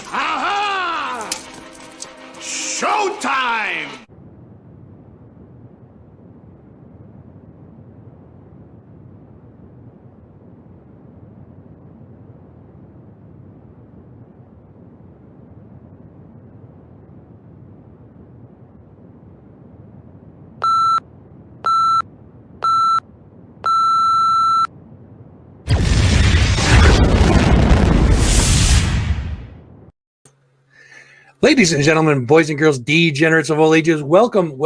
Aha! Showtime! Ladies and gentlemen, boys and girls, degenerates of all ages, welcome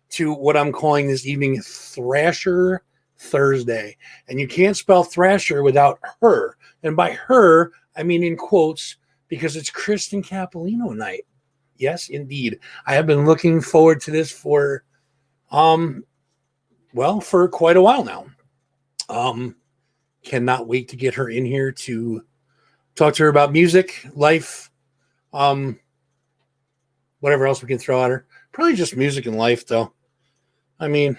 to what I'm calling this evening Thrasher Thursday. And you can't spell Thrasher without her. And by her, I mean in quotes, because it's Kristen Capolino night. Yes, indeed. I have been looking forward to this for quite a while now. Cannot wait to get her in here to talk to her about music, life, whatever else we can throw at her. Probably just music and life, though. I mean,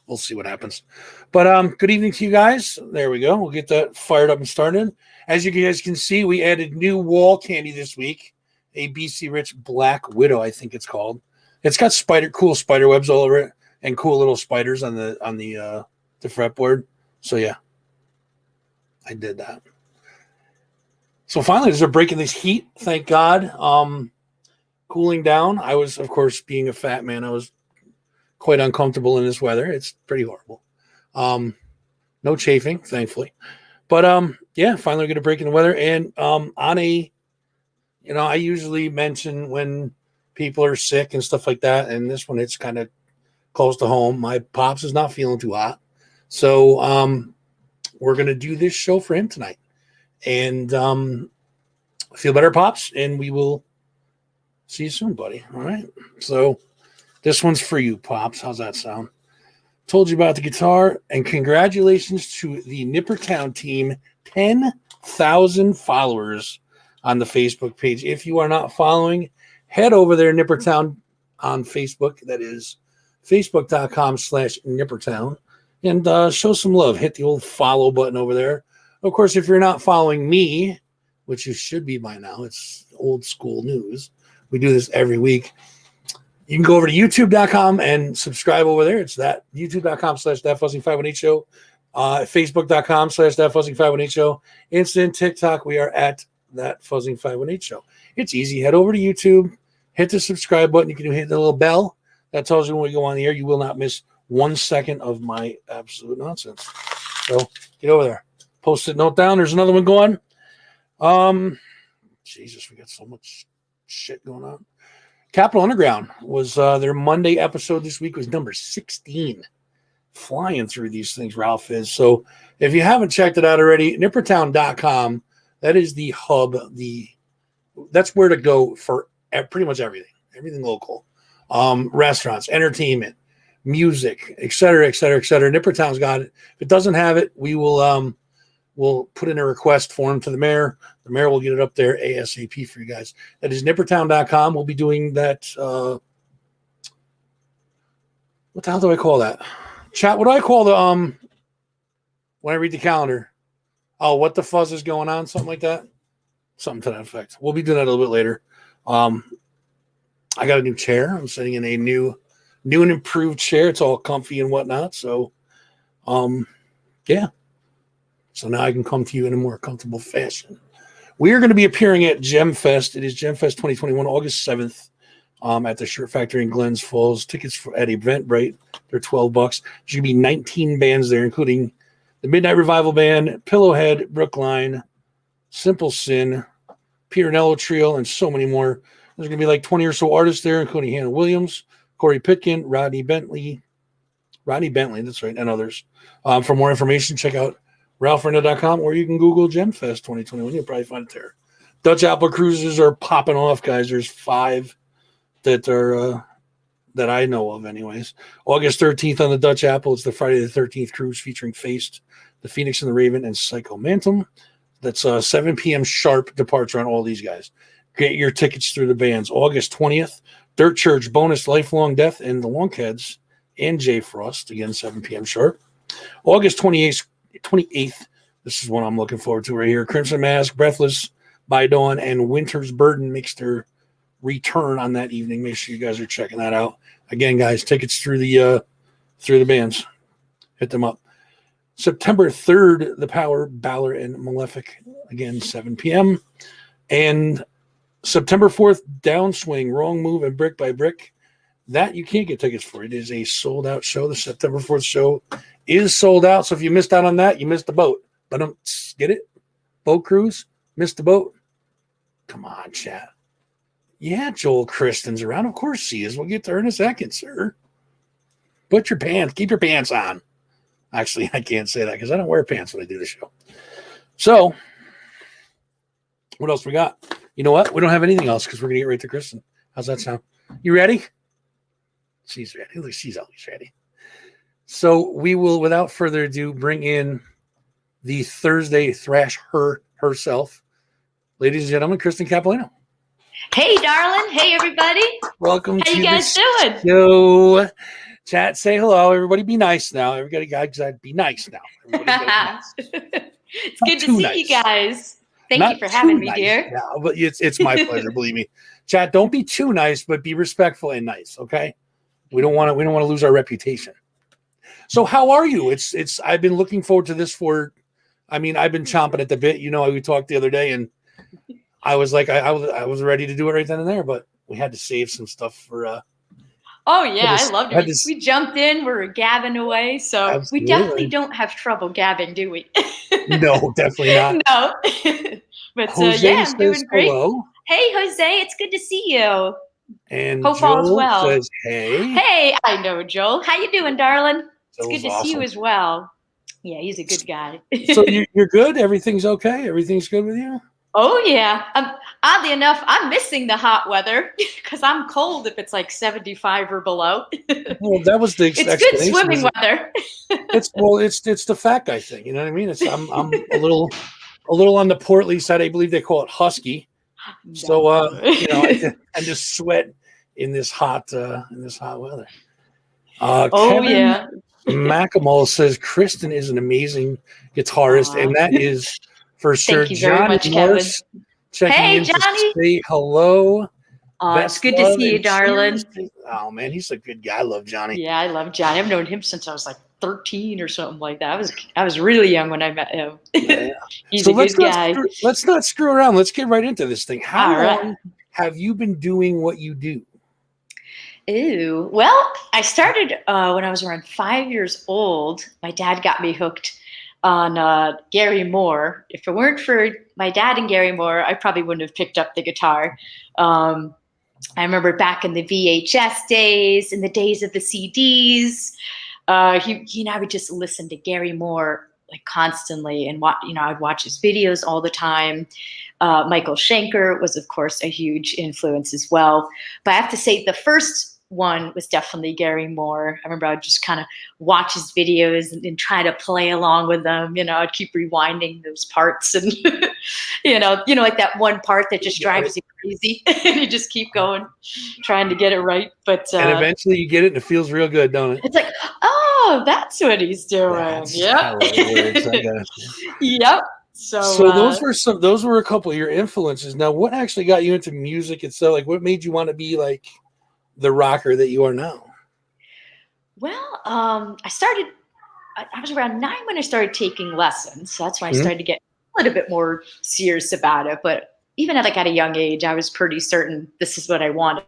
We'll see what happens. But good evening to you guys. There we go. We'll get that fired up and started. As you guys can see, we added new wall candy this week. A BC Rich Black Widow, I think it's called. It's got cool spider webs all over it and cool little spiders on the fretboard. So yeah, I did that. So finally, they're breaking this heat. Thank God. Cooling down. I was, of course, being a fat man, I was quite uncomfortable in this weather. It's pretty horrible. No chafing, thankfully. But yeah, finally going to break in the weather. And I usually mention when people are sick and stuff like that. And this one, it's kind of close to home. My pops is not feeling too hot. So we're going to do this show for him tonight. And feel better, Pops. And we will see you soon, buddy. All right. So this one's for you, Pops. How's that sound? Told you about the guitar. And congratulations to the Nippertown team. 10,000 followers on the Facebook page. If you are not following, head over there, Nippertown, on Facebook. That is facebook.com/Nippertown. And show some love. Hit the old follow button over there. Of course, if you're not following me, which you should be by now, it's old school news. We do this every week. You can go over to youtube.com and subscribe over there. It's that youtube.com/thatfuzzing518 show. Facebook.com/thatfuzzing518 show. Instant TikTok, we are at That Fuzzing 518 show. It's easy. Head over to YouTube, hit the subscribe button. You can hit the little bell that tells you when we go on the air. You will not miss 1 second of my absolute nonsense. So get over there. Post-it note down. There's another one going. Jesus, we got so much shit going on. Capital Underground was their Monday episode this week was number 16. Flying through these things, Ralph is. So if you haven't checked it out already, nippertown.com, that is the hub. That's where to go for pretty much everything local. Restaurants, entertainment, music, et cetera, et cetera, et cetera. Nippertown's got it. If it doesn't have it, we will we'll put in a request form to the mayor. The mayor will get it up there ASAP for you guys. That is nippertown.com. We'll be doing that. What the hell do I call that? Chat, what do I call the when I read the calendar? Oh, what the fuzz is going on? Something like that. Something to that effect. We'll be doing that a little bit later. I got a new chair. I'm sitting in a new and improved chair. It's all comfy and whatnot. So yeah. So now I can come to you in a more comfortable fashion. We are going to be appearing at GemFest. It is GemFest 2021, August 7th, at the Shirt Factory in Glens Falls. Tickets at Eventbrite, they're $12. There's going to be 19 bands there, including the Midnight Revival Band, Pillowhead, Brookline, Simple Sin, Peter Nello Trio, and so many more. There's going to be like 20 or so artists there, including Hannah Williams, Corey Pitkin, Rodney Bentley, that's right, and others. For more information, check out ralphrenna.com, or you can Google GemFest 2021. You'll probably find it there. Dutch Apple cruises are popping off, guys. There's 5 that are that I know of, anyways. August 13th on the Dutch Apple. It's the Friday the 13th cruise featuring Faced, the Phoenix and the Raven, and Psycho Mantum. That's 7 p.m. sharp departure on all these guys. Get your tickets through the bands. August 20th, Dirt Church, Bonus, Lifelong Death, and the Lunkheads, and Jay Frost. Again, 7 p.m. sharp. August 28th, this is one I'm looking forward to right here. Crimson Mask, Breathless, By Dawn, and Winter's Burden makes their return on that evening. Make sure you guys are checking that out. Again, guys, tickets through the bands. Hit them up. September 3rd, The Power, Balor, and Malefic. Again, 7 p.m. And September 4th, Downswing, Wrong Move, and Brick by Brick. That you can't get tickets for. It is a sold-out show. The September 4th show is sold out. So if you missed out on that, you missed the boat. But get it? Boat cruise? Missed the boat? Come on, chat. Yeah, Joel Kristen's around. Of course she is. We'll get to her in a second, sir. Keep your pants on. Actually, I can't say that because I don't wear pants when I do the show. So, what else we got? You know what? We don't have anything else because we're going to get right to Kristen. How's that sound? You ready? She's ready. Look, she's always ready. So we will, without further ado, bring in the Thursday thrash herself. Ladies and gentlemen, Kristen Capolino. Hey, darling. Hey, everybody. Welcome How to you guys the doing? show. Chat, say hello. Everybody be nice now. Everybody gotta be nice now. Everybody gotta be nice. It's Not good to too see nice. you guys. Thank Not you for too having me, nice. dear. Yeah, but it's my pleasure, believe me. Chat, don't be too nice, but be respectful and nice, okay? We don't want to lose our reputation. So how are you? It's I've been looking forward to this I've been chomping at the bit. You know, we talked the other day and I was like I was ready to do it right then and there, but we had to save some stuff for Oh yeah, I loved it. this, We jumped in, we were gabbing away, so we definitely absolutely. don't have trouble gabbing, do we? No, definitely not. No. But Jose yeah, I'm says doing great. hello. Hey, Jose, it's good to see you. And Hope all's Joel well. says, hey. Hey, I know Joel. How you doing, darling? It's good Joel's to see you awesome. as well. Yeah, he's a good guy. So you're good? Everything's okay? Everything's good with you? Oh yeah. Oddly enough, I'm missing the hot weather because I'm cold if it's like 75 or below. Well, that was the It's good explanation. swimming weather. It's the fat guy thing. You know what I mean? I'm a little on the portly side. I believe they call it husky. So you know, I just sweat in this hot weather. Oh Kevin yeah. Macamal says Kristen is an amazing guitarist, and that is for sure. Thank you very Johnny much, Morse Kevin. checking Hey, in to Johnny. say hello. It's good to see you, darling. Oh man, he's a good guy. I love Johnny. Yeah, I love Johnny. I've known him since I was like 13 or something like that. I was really young when I met him. Yeah. He's So a good guy. let's not screw around. Let's get right into this thing. How All right. long have you been doing what you do? Ooh, well, I started when I was around 5 years old. My dad got me hooked on Gary Moore. If it weren't for my dad and Gary Moore, I probably wouldn't have picked up the guitar. I remember back in the VHS days, in the days of the CDs, he and I would just listen to Gary Moore like constantly, and I'd watch his videos all the time. Michael Schenker was, of course, a huge influence as well. But I have to say, the first one was definitely Gary Moore. I remember I would just kind of watch his videos and try to play along with them. You know, I'd keep rewinding those parts, and like that one part that just drives you crazy, and you just keep going, trying to get it right. But and eventually you get it, and it feels real good, don't it? It's like, oh, that's what he's doing. Yep. Yep. So those were a couple of your influences. Now, what actually got you into music itself? Like, what made you want to be like the rocker that you are now? Well, I was around 9 when I started taking lessons. So that's when I started to get a little bit more serious about it. But even at a young age, I was pretty certain this is what I wanted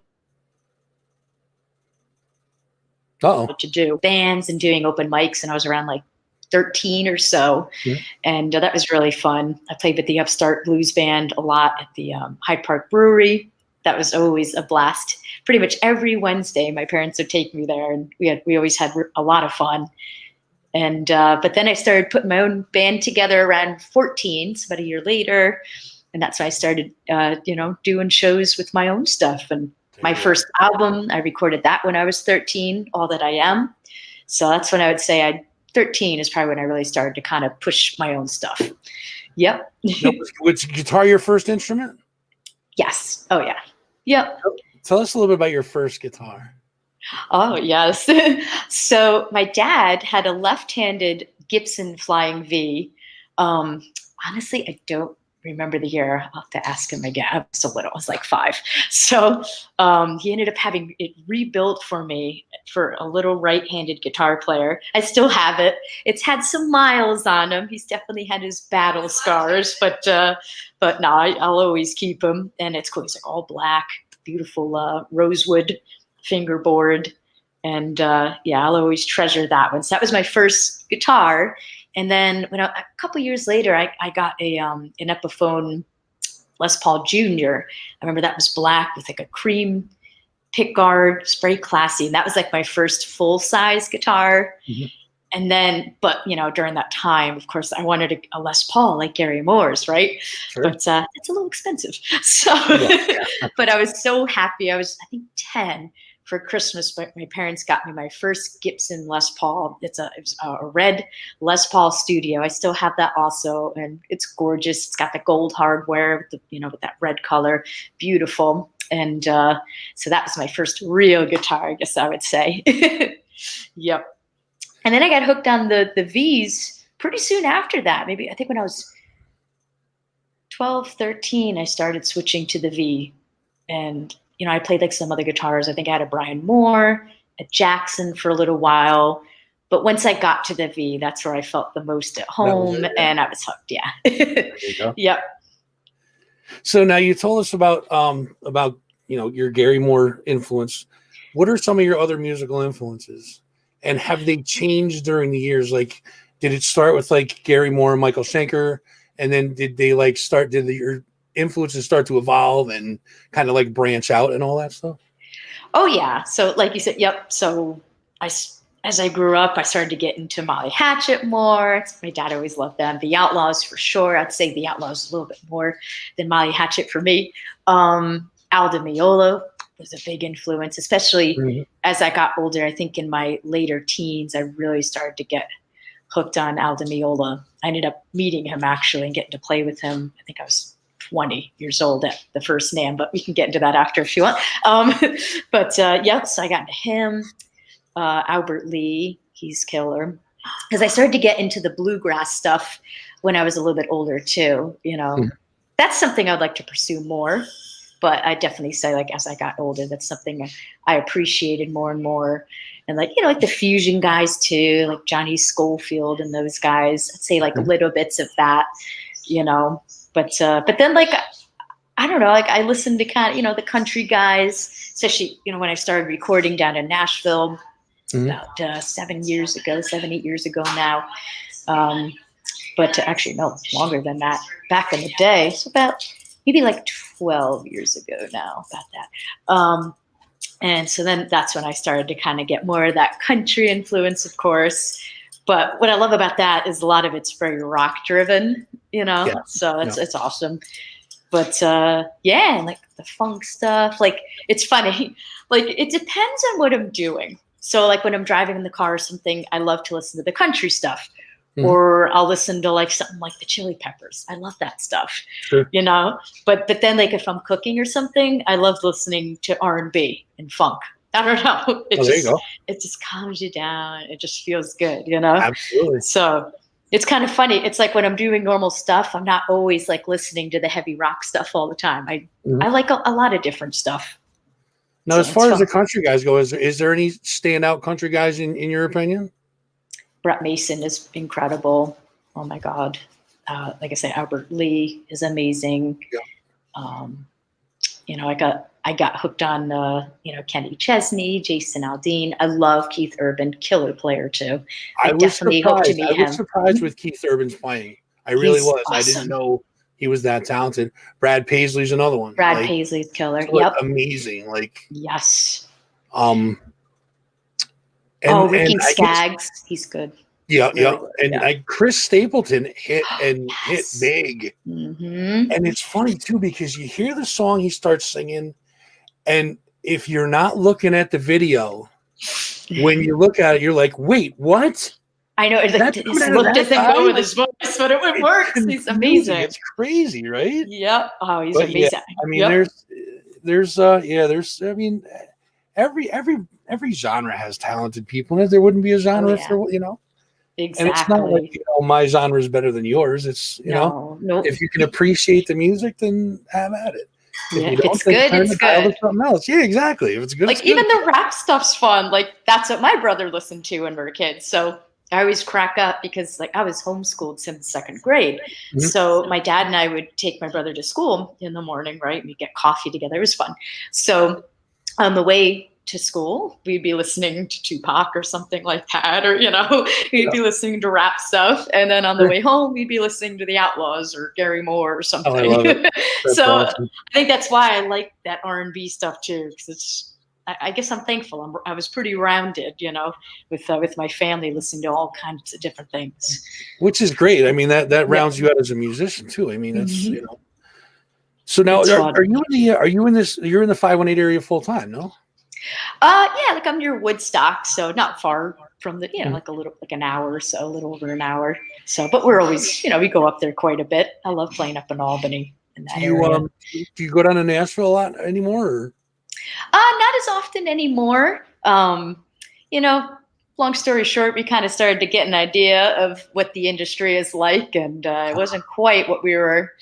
to do. Bands and doing open mics, and I was around like 13 or so. And that was really fun. I played with the Upstart Blues Band a lot at the Hyde Park Brewery. That was always a blast. Pretty much every Wednesday, my parents would take me there, and we always had a lot of fun. And but then I started putting my own band together around 14, so about a year later, and that's when I started, doing shows with my own stuff. And my first album, I recorded that when I was 13, All That I Am. So that's when I would say 13 is probably when I really started to kind of push my own stuff. Yep. Was guitar your first instrument? Yes. Oh yeah. Yep. Tell us a little bit about your first guitar. Oh yes. So my dad had a left-handed Gibson Flying V. Honestly, I don't remember the year. I'll have to ask him again. I was so little. I was like 5. So he ended up having it rebuilt for me for a little right-handed guitar player. I still have it. It's had some miles on him. He's definitely had his battle scars, but no, I'll always keep him. And it's cool. He's like all black, beautiful rosewood fingerboard. And I'll always treasure that one. So that was my first guitar. And then a couple years later, I got an Epiphone Les Paul Jr. I remember that was black with like a cream pickguard. It's very classy. And that was like my first full-size guitar. Mm-hmm. And then, but during that time, of course, I wanted a Les Paul like Gary Moore's, right? Sure. But it's a little expensive. So, but I was so happy. I was, I think, 10. For Christmas, my parents got me my first Gibson Les Paul. It was a red Les Paul Studio. I still have that also, and it's gorgeous. It's got the gold hardware with with that red color, beautiful. And so that was my first real guitar, I guess I would say. Yep. And then I got hooked on the V's pretty soon after that. Maybe I think when I was 12, 13, I started switching to the V. And, I played like some other guitars. I think I had a Brian Moore, a Jackson for a little while. But once I got to the V, that's where I felt the most at home, and I was hooked. Yeah. There you go. Yep. So now you told us about your Gary Moore influence. What are some of your other musical influences, and have they changed during the years? Like, did it start with like Gary Moore and Michael Schenker, and then did your influences start to evolve and kind of like branch out and all that stuff? Oh yeah. So like you said, yep. So as I grew up, I started to get into Molly Hatchet more. My dad always loved them. The Outlaws for sure. I'd say the Outlaws a little bit more than Molly Hatchet for me. Al Di Meola was a big influence, especially as I got older. I think in my later teens, I really started to get hooked on Al Di Meola. I ended up meeting him actually and getting to play with him. I think I was 20 years old at the first NAMM, but we can get into that after if you want. So I got into him. Albert Lee, he's killer. Because I started to get into the bluegrass stuff when I was a little bit older too. That's something I'd like to pursue more. But I definitely say, like, as I got older, that's something I appreciated more and more. And like the fusion guys too, like Johnny Schofield and those guys. I'd say like little bits of that, But then like I don't know, like I listened to kind of the country guys, especially when I started recording down in Nashville. About 7, 8 years ago now. But actually, no, longer than that. Back in the day, so about maybe like 12 years ago now, about that. And so then that's when I started to kind of get more of that country influence, of course. But what I love about that is a lot of it's very rock driven, so it's awesome. But like the funk stuff, like it's funny, like it depends on what I'm doing. So like when I'm driving in the car or something, I love to listen to the country stuff, or I'll listen to like something like the Chili Peppers. I love that stuff, But then like if I'm cooking or something, I love listening to R&B and funk. I don't know. It just calms you down. It just feels good, Absolutely. So it's kind of funny. It's like when I'm doing normal stuff, I'm not always like listening to the heavy rock stuff all the time. I like a lot of different stuff. Now, as far as the country guys go, is there any standout country guys in your opinion? Brett Mason is incredible. Oh my God. Like I say, Albert Lee is amazing. Yeah. I got hooked on, Kenny Chesney, Jason Aldean. I love Keith Urban, killer player too. I definitely hope to meet him. I was surprised with Keith Urban's playing. I really was. Awesome. I didn't know he was that talented. Brad Paisley's another one. Paisley's killer. Yep. Amazing. Like, yes. Ricky Skaggs. He's good. Yeah. And Chris Stapleton hit big. And it's funny too, because you hear the song he starts singing, and if you're not looking at the video, when you look at it, you're like, wait, what? I know. It's like, look doesn't go with his voice, but it works. He's amazing. It's crazy, right? Yep. Oh, he's amazing. Yeah, I mean, there's I mean, every genre has talented people, and there wouldn't be a genre for Exactly. And it's not like my genre is better than yours. It's if you can appreciate the music, then have at it. If it's good, it's good. Something else. Yeah, exactly. If it's good, like even the rap stuff's fun. Like that's what my brother listened to when we were kids. So I always crack up because like I was homeschooled since 2nd grade. So my dad and I would take my brother to school in the morning, right? We'd get coffee together. It was fun. So on the way to school, we'd be listening to Tupac or something like that, or we'd be listening to rap stuff, and then on the way home, we'd be listening to the Outlaws or Gary Moore or something. Oh, I love it. So awesome. I think that's why I like that R&B stuff too, because it's. I guess I'm thankful. I was pretty rounded, with my family listening to all kinds of different things, which is great. I mean, that rounds you out as a musician too. I mean, it's So now, are you in this? You're in the 518 area full time, no? Yeah, like I'm near Woodstock, so not far from the, like an hour or so, a little over an hour. So, but we're always, we go up there quite a bit. I love playing up in Albany in that area. Do you go down to Nashville a lot anymore? Or? Not as often anymore. long story short, we kind of started to get an idea of what the industry is like, and it wasn't quite what we were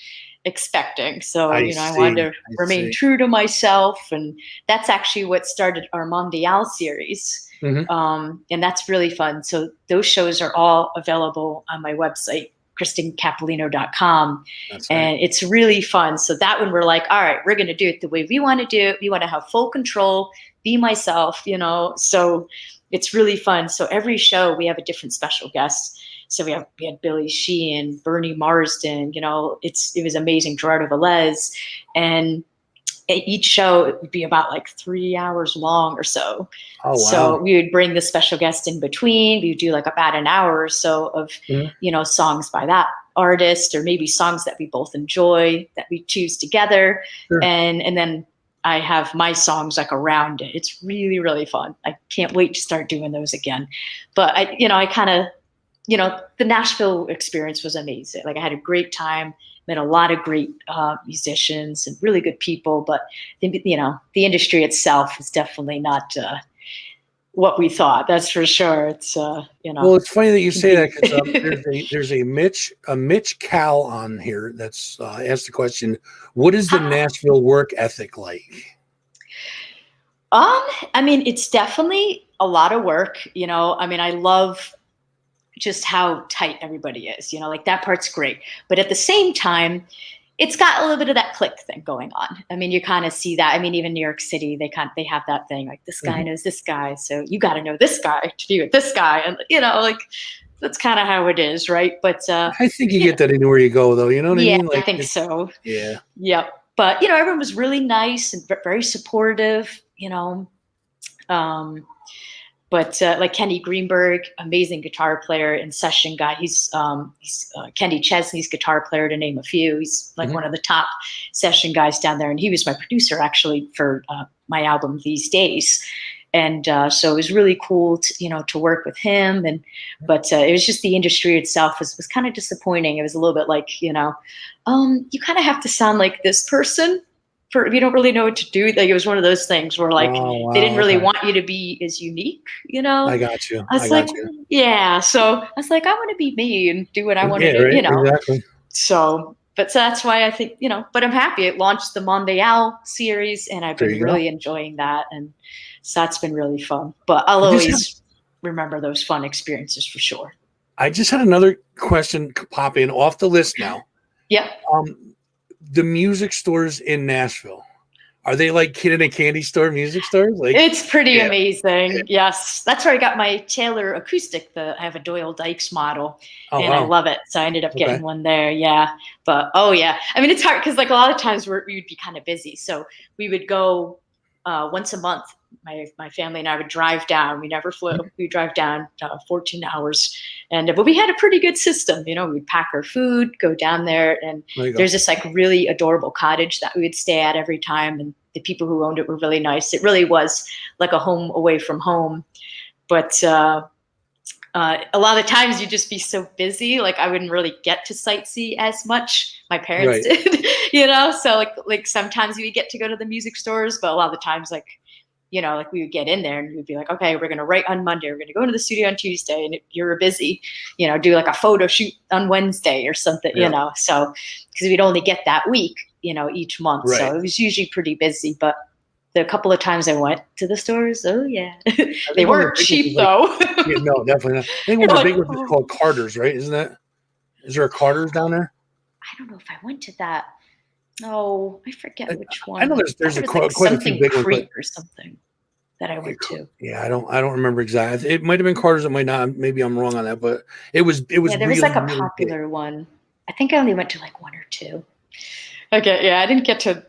expecting. So, I I wanted see. to I remain see. true to myself. And that's actually what started our Mondial series. Mhm. And that's really fun. So those shows are all available on my website, KristenCapolino.com. That's right. And it's really fun. So that one we're like, all right, we're going to do it the way we want to do it. We want to have full control, be myself, So it's really fun. So every show we have a different special guest. So we had Billy Sheehan, Bernie Marsden, it was amazing, Gerardo Velez. And each show it would be about like 3 hours long or so. Oh, wow. So we would bring the special guest in between. We would do like about an hour or so of, Mhm. Songs by that artist, or maybe songs that we both enjoy that we choose together. Sure. And then I have my songs like around it. It's really, really fun. I can't wait to start doing those again. But I kind of, the Nashville experience was amazing. Like I had a great time, met a lot of great musicians and really good people. But the industry itself is definitely not what we thought. That's for sure. It's Well, it's funny that you say that because there's a Mitch Cal on here that's asked the question: what is the Nashville work ethic like? I mean, it's definitely a lot of work. I love just how tight everybody is, like that part's great. But at the same time, it's got a little bit of that click thing going on. I mean, you kind of see that. I mean, even New York City, they have that thing like this guy knows this guy. So you got to know this guy to be with this guy. And, like that's kind of how it is. Right. But I think you get that anywhere you go, though. You know what I mean? I think so. Yeah. Yep. But, everyone was really nice and very supportive, But like Kenny Greenberg, amazing guitar player and session guy. He's Kenny Chesney's guitar player, to name a few. He's like one of the top session guys down there, and he was my producer actually for my album These Days. And so it was really cool, to work with him. But it was just the industry itself was kind of disappointing. It was a little bit like, you kind of have to sound like this person. You don't really know what to do. Like it was one of those things where like they didn't really want you to be as unique, I got you. I was like, yeah. So I was like, I want to be me and do what I want to do, Exactly. So that's why I think, but I'm happy it launched the Mondial series and I've been really enjoying that. And so that's been really fun. But I'll always remember those fun experiences for sure. I just had another question pop in off the list now. Yeah. The music stores in Nashville, are they like Kid in a Candy Store music stores? Like it's pretty amazing. Yes, that's where I got my Taylor acoustic. I have a Doyle Dykes model, and I love it. So I ended up getting one there. Yeah, but I mean, it's hard because like a lot of times we would be kind of busy, so we would go once a month. My family and I would drive down. We never flew. We would drive down 14 hours. But we had a pretty good system. We'd pack our food, go down there. And there's this like really adorable cottage that we would stay at every time. And the people who owned it were really nice. It really was like a home away from home. But a lot of the times you'd just be so busy. Like I wouldn't really get to sightsee as much. My parents did, So like sometimes we would get to go to the music stores, but a lot of the times like we would get in there and we'd be like, okay, we're going to write on Monday. We're going to go to the studio on Tuesday. And if you're busy, do like a photo shoot on Wednesday or something, so because we'd only get that week, each month. Right. So it was usually pretty busy, but the couple of times I went to the stores, they weren't cheap though. No, definitely not. I think one of the big ones is called Carter's, right? Isn't that? Is there a Carter's down there? I don't know if I went to that. Oh, I forget which one. I know there's like quite a few big ones, or something that I went to. Yeah, I don't remember exactly. It might have been Carter's. It might not. Maybe I'm wrong on that, but it was. Yeah, there was like a popular one. I think I only went to like one or two. Okay, yeah, I didn't get to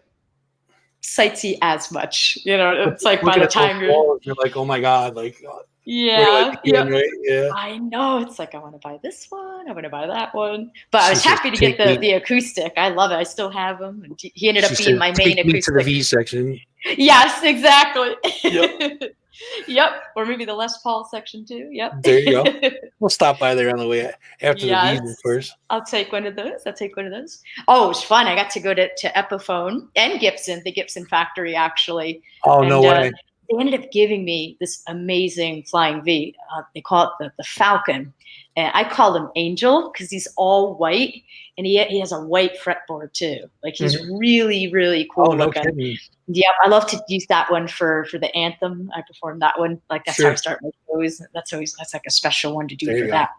sightsee as much. It's like by the time you're like, oh my god, like. Yeah, right? Yeah. I know. It's like I want to buy this one. I want to buy that one. But I was happy to get the acoustic. I love it. I still have them. And he ended up being my main acoustic. To the V section. Yes, exactly. Yep. Yep. Or maybe the Les Paul section too. Yep. There you go. We'll stop by there on the way after the V first. I'll take one of those. Oh, it was fun. I got to go to Epiphone and Gibson, the Gibson factory actually. Oh, no way. they ended up giving me this amazing flying V. They call it the Falcon. And I call him Angel because he's all white and he has a white fretboard too. Like he's really, really cool Oh, no looking. kidding. Yeah, I love to use that one for the anthem. I perform that one. Like that's how I start my shows. That's like a special one to do for that.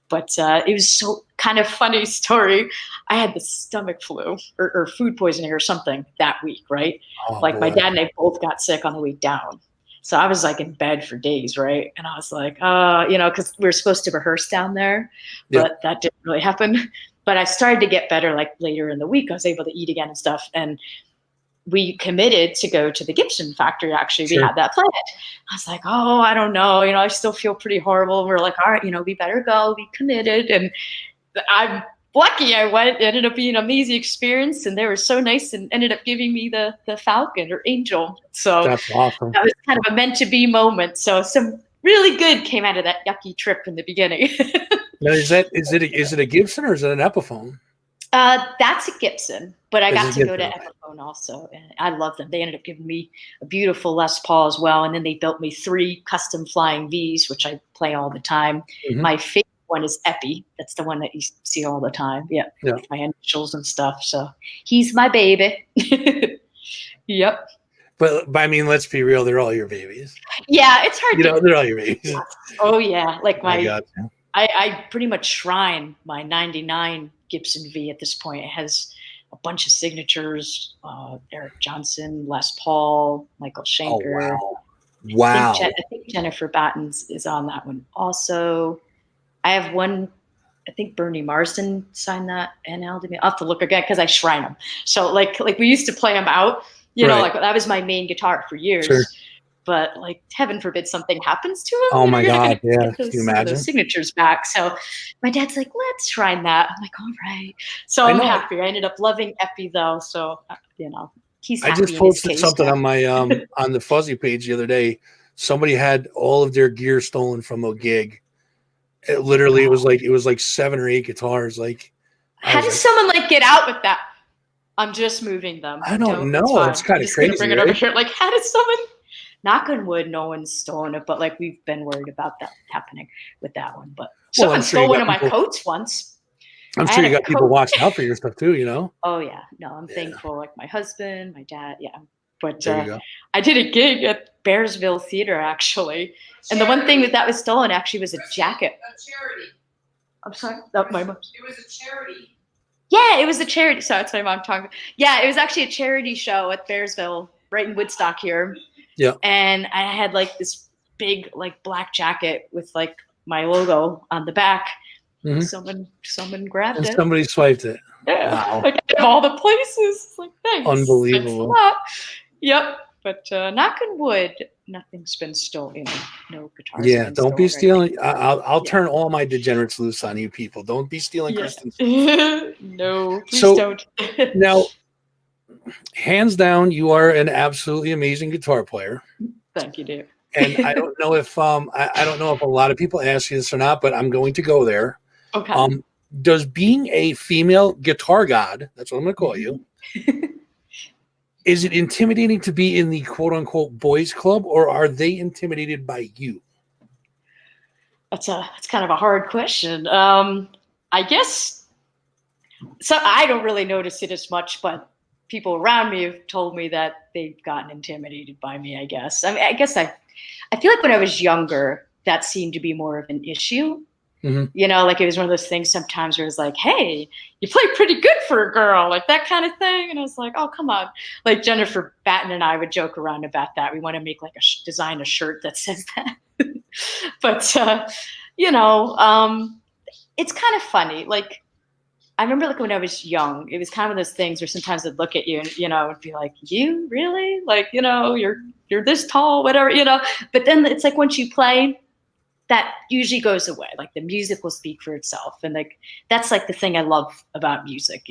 But it was so kind of funny story. I had the stomach flu or food poisoning or something that week, right? Oh, like boy. my dad and I both got sick on the way down. So I was like in bed for days, right? And I was like, because we were supposed to rehearse down there, but that didn't really happen. But I started to get better like later in the week. I was able to eat again and stuff. And we committed to go to the Gibson factory. Actually, we had that planned. I was like, oh, I don't know. I still feel pretty horrible. We're like, all right, we better go. We committed. And I'm lucky I went. It ended up being an amazing experience. And they were so nice and ended up giving me the Falcon or Angel. So that's awesome. That was kind of a meant to be moment. So some really good came out of that yucky trip in the beginning. Now, is it a Gibson or is it an Epiphone? That's a Gibson, but I got to go to Epiphone also, and I love them. They ended up giving me a beautiful Les Paul as well, and then they built me 3 custom flying Vs, which I play all the time. My favorite one is Epi. That's the one that you see all the time. Yeah. With my initials and stuff. So he's my baby. Yep. But I mean, let's be real. They're all your babies. Yeah, it's hard. They're all your babies. Oh yeah, like I pretty much shrine my '99 Gibson V at this point. It has a bunch of signatures: Eric Johnson, Les Paul, Michael Schenker. Oh, wow! I think Jennifer Battens is on that one also. I have one. I think Bernie Marsden signed that NL to me. I'll have to look again because I shrine them. So like we used to play them out. Like that was my main guitar for years. Sure. But like, heaven forbid something happens to him. Oh my God! Yeah, can you imagine those signatures back? So my dad's like, "Let's shrine that." I'm like, "All right." So I'm happy. I ended up loving Epi though. So he's happy. I just posted something on my on the Fuzzy page the other day. Somebody had all of their gear stolen from a gig. It was like 7 or 8 guitars. Like, how does someone get out with that? I'm just moving them. I don't know. It's kind of crazy. Bring it over here. Like, how does someone? Knock on wood, no one's stolen it, but we've been worried about that happening with that one. But someone stole one of my coats once. I'm sure you got people watching out for your stuff too, Oh yeah, no, I'm thankful. Like my husband, my dad, But I did a gig at Bearsville Theater actually, and the one thing that was stolen actually was a jacket. A charity. I'm sorry, my mom. It was a charity. Yeah, it was a charity. So that's my mom talking. Yeah, it was actually a charity show at Bearsville, right in Woodstock here. Yeah. And I had this big black jacket with my logo on the back. Someone grabbed it. Somebody swiped it. Yeah. Wow. Of all the places. It's like, thanks. Unbelievable. Thanks yep. But knock on wood, nothing's been stolen. No guitars. Yeah, don't be stealing. I'll turn all my degenerates loose on you people. Don't be stealing Kristen's. No, please don't. Now, hands down, you are an absolutely amazing guitar player. Thank you, Dave. And I don't know if I don't know if a lot of people ask you this or not, but I'm going to go there. Okay. Does being a female guitar god, that's what I'm going to call you, is it intimidating to be in the quote unquote boys club, or are they intimidated by you? That's kind of a hard question. I guess so. I don't really notice it as much, but people around me have told me that they've gotten intimidated by me, I guess. I mean, I guess I feel like when I was younger, that seemed to be more of an issue. It was one of those things sometimes where it was like, hey, you play pretty good for a girl, like that kind of thing. And I was like, oh, come on. Like Jennifer Batten and I would joke around about that. We want to make design a shirt that says that. But, it's kind of funny. Like, I remember when I was young, it was kind of those things where sometimes I'd look at you and, it'd be like, you really? Like, you're this tall, whatever, But then it's like once you play, that usually goes away. Like the music will speak for itself. And that's the thing I love about music,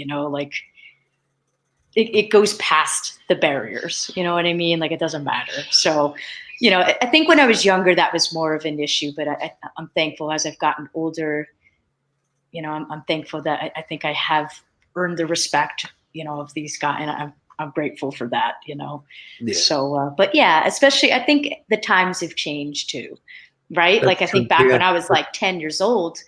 it goes past the barriers, you know what I mean? Like it doesn't matter. So, I think when I was younger, that was more of an issue, but I'm thankful as I've gotten older, I'm thankful that I think I have earned the respect, of these guys. And I'm I'm grateful for that, Yeah. So, but yeah, especially I think the times have changed too, right? That's Like I true. think back Yeah. when I was like 10 years old,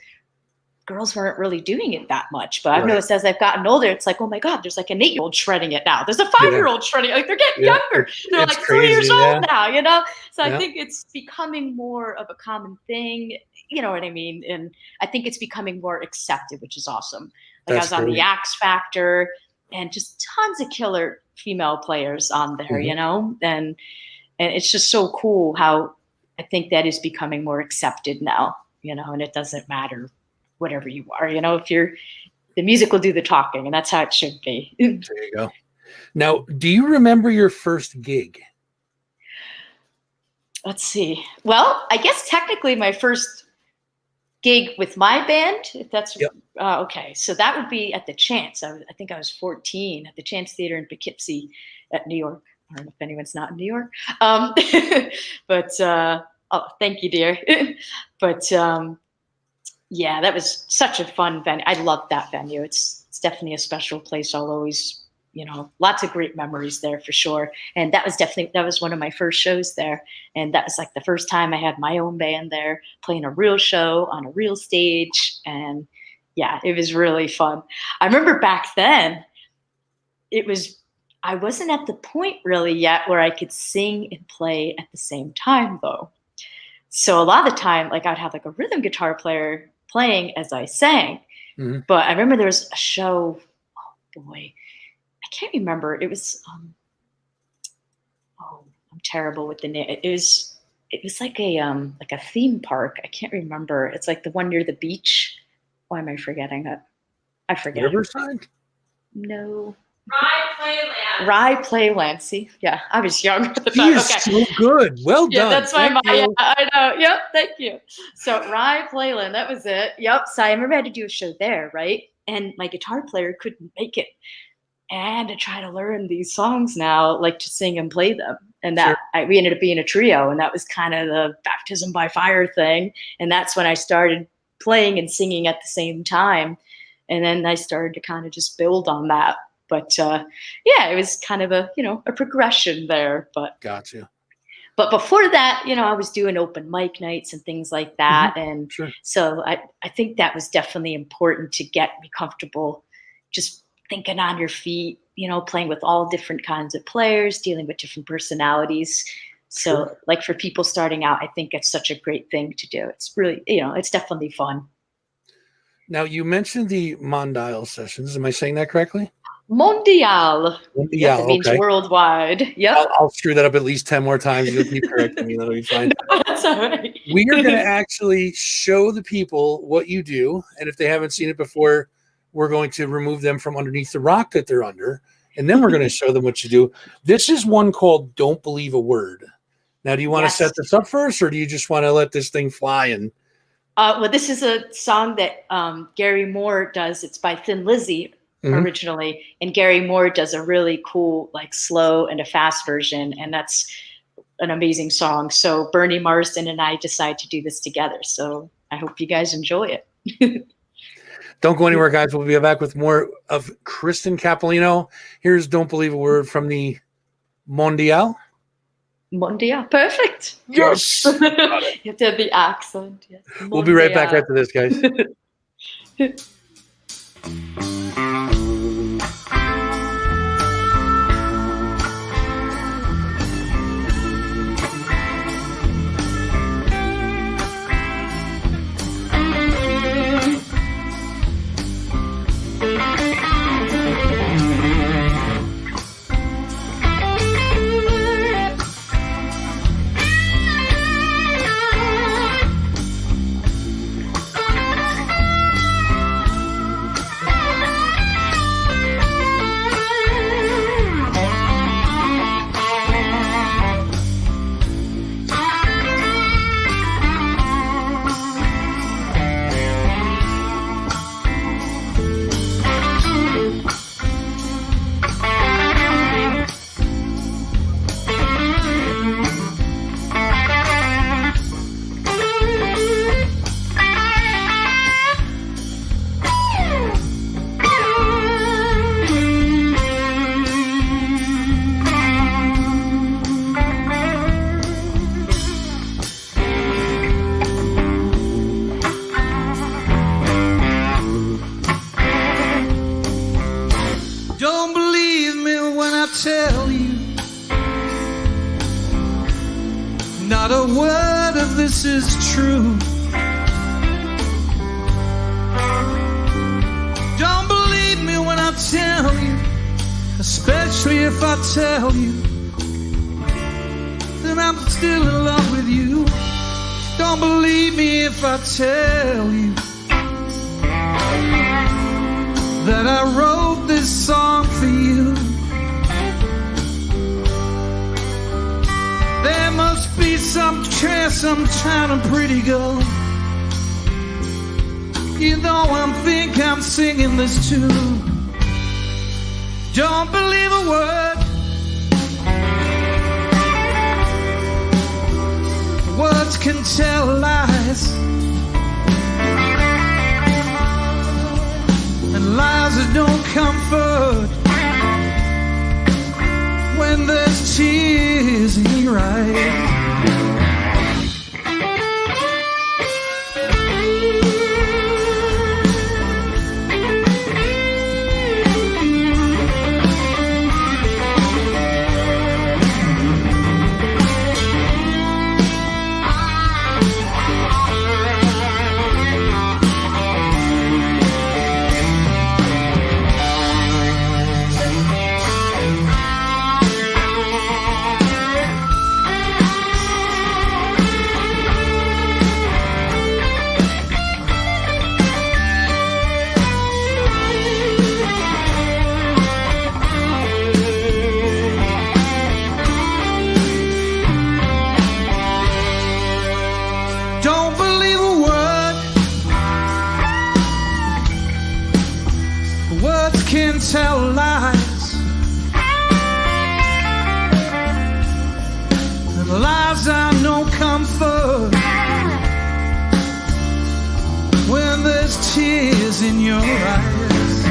girls weren't really doing it that much. But I've Right. noticed as I've gotten older, it's like, oh my God, there's like an 8-year-old shredding it now. There's a Yeah. 5-year-old shredding it. Like they're getting Yeah. younger. They're It's like 3 years crazy. old Yeah. now, So I Yeah. think it's becoming more of a common thing. You know what I mean? And I think it's becoming more accepted, which is awesome. Like I That's was on the great. X Factor and just tons of killer female players on there, Mhm. and it's just so cool how I think that is becoming more accepted now, and it doesn't matter whatever you are, if you're the music will do the talking, and that's how it should be. There you go. Now, do you remember your first gig? Let's see. Well, I guess technically my first gig with my band, if that's Yep. okay. So that would be at the Chance. I think I was 14 at the Chance Theater in Poughkeepsie at New York. I don't know if anyone's not in New York. But oh, thank you, dear. But yeah, that was such a fun venue. I love that venue. It's definitely a special place. I'll always, lots of great memories there for sure. And that was one of my first shows there. And that was like the first time I had my own band there playing a real show on a real stage. And yeah, it was really fun. I remember back then I wasn't at the point really yet where I could sing and play at the same time though. So a lot of the time, like I'd have like a rhythm guitar player playing as I sang. Mhm. But I remember there was a show, oh boy, I can't remember. It was oh, I'm terrible with the name. It was like a theme park. I can't remember. It's like the one near the beach. Why am I forgetting it? I forget. Riverside? No. Rye Playland. Rye Playland. See, yeah, I was young at the He time. is Okay. so good. Well Yeah, done. that's my Thank mind. Yeah, you. I know. Yep, thank you. So Rye Playland, that was it. Yep. So I remember I had to do a show there, right? And my guitar player couldn't make it. And I had to try to learn these songs now, like to sing and play them. And Sure. we ended up being a trio, and that was kind of the baptism by fire thing. And that's when I started playing and singing at the same time. And then I started to kind of just build on that. But yeah, it was kind of a progression there. But Gotcha. But before that, I was doing open mic nights and things like that. And Sure. so I think that was definitely important to get me comfortable just thinking on your feet, playing with all different kinds of players, dealing with different personalities. So Sure. like for people starting out, I think it's such a great thing to do. It's really, it's definitely fun. Now, you mentioned the Mondial sessions. Am I saying that correctly? Mondial. Yeah, Yep, it means okay. worldwide. Yep. I'll screw that up at least 10 more times. You'll keep correcting me. That'll be fine. That's all right. We are going to actually show the people what you do. And if they haven't seen it before, we're going to remove them from underneath the rock that they're under. And then we're going to show them what you do. This is one called Don't Believe a Word. Now, do you want to set this up first, or do you just want to let this thing fly? And well, this is a song that Gary Moore does. It's by Thin Lizzy originally, and Gary Moore does a really cool, like slow and a fast version, and that's an amazing song. So Bernie Marsden and I decided to do this together. So I hope you guys enjoy it. Don't go anywhere, guys. We'll be back with more of Kristen Capolino. Here's Don't Believe a Word from the Mondial. Mondial. Perfect. Yes. You have to have the accent. Yes. We'll be right back after this, guys. Not a word of this is true. Don't believe me when I tell you, especially if I tell you that I'm still in love with you. Don't believe me if I tell you that I wrote this song for you. There must be some chance, some kind of pretty girl. You know I think I'm singing this tune. Don't believe a word. Words can tell lies, and lies that don't comfort when there's tears in your eyes. Tell lies, and lies are no comfort when there's tears in your eyes.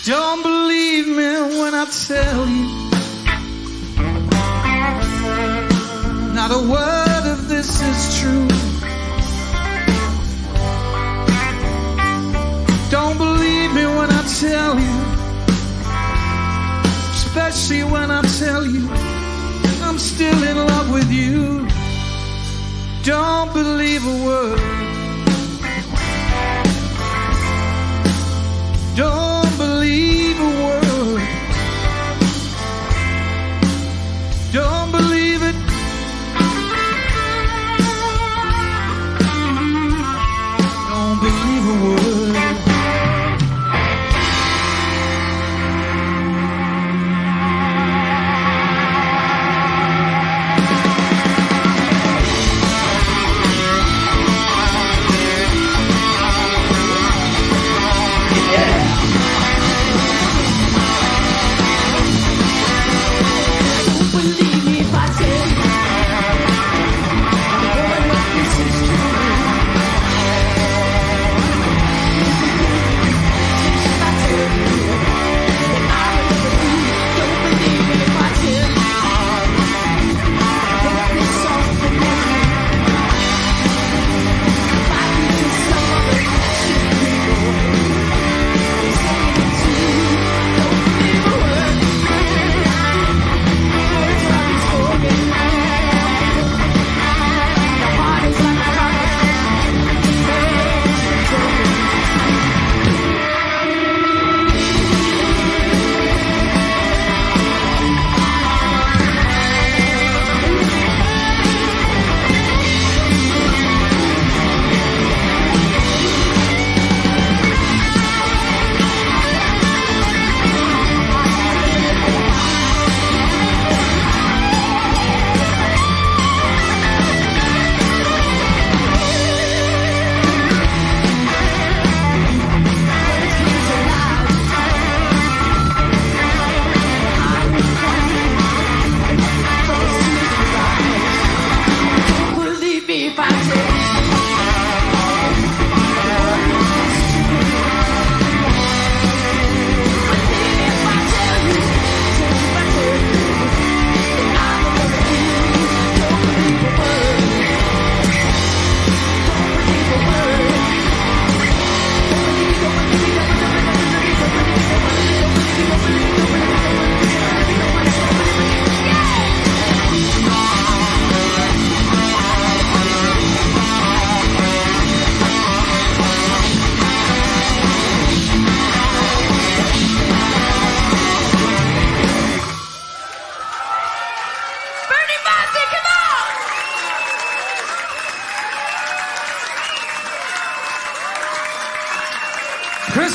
Don't believe me when I tell you, not a word of this is true. Don't believe me when I tell you, especially when I tell you I'm still in love with you. Don't believe a word. Don't believe a word. Don't believe it. Don't believe a word.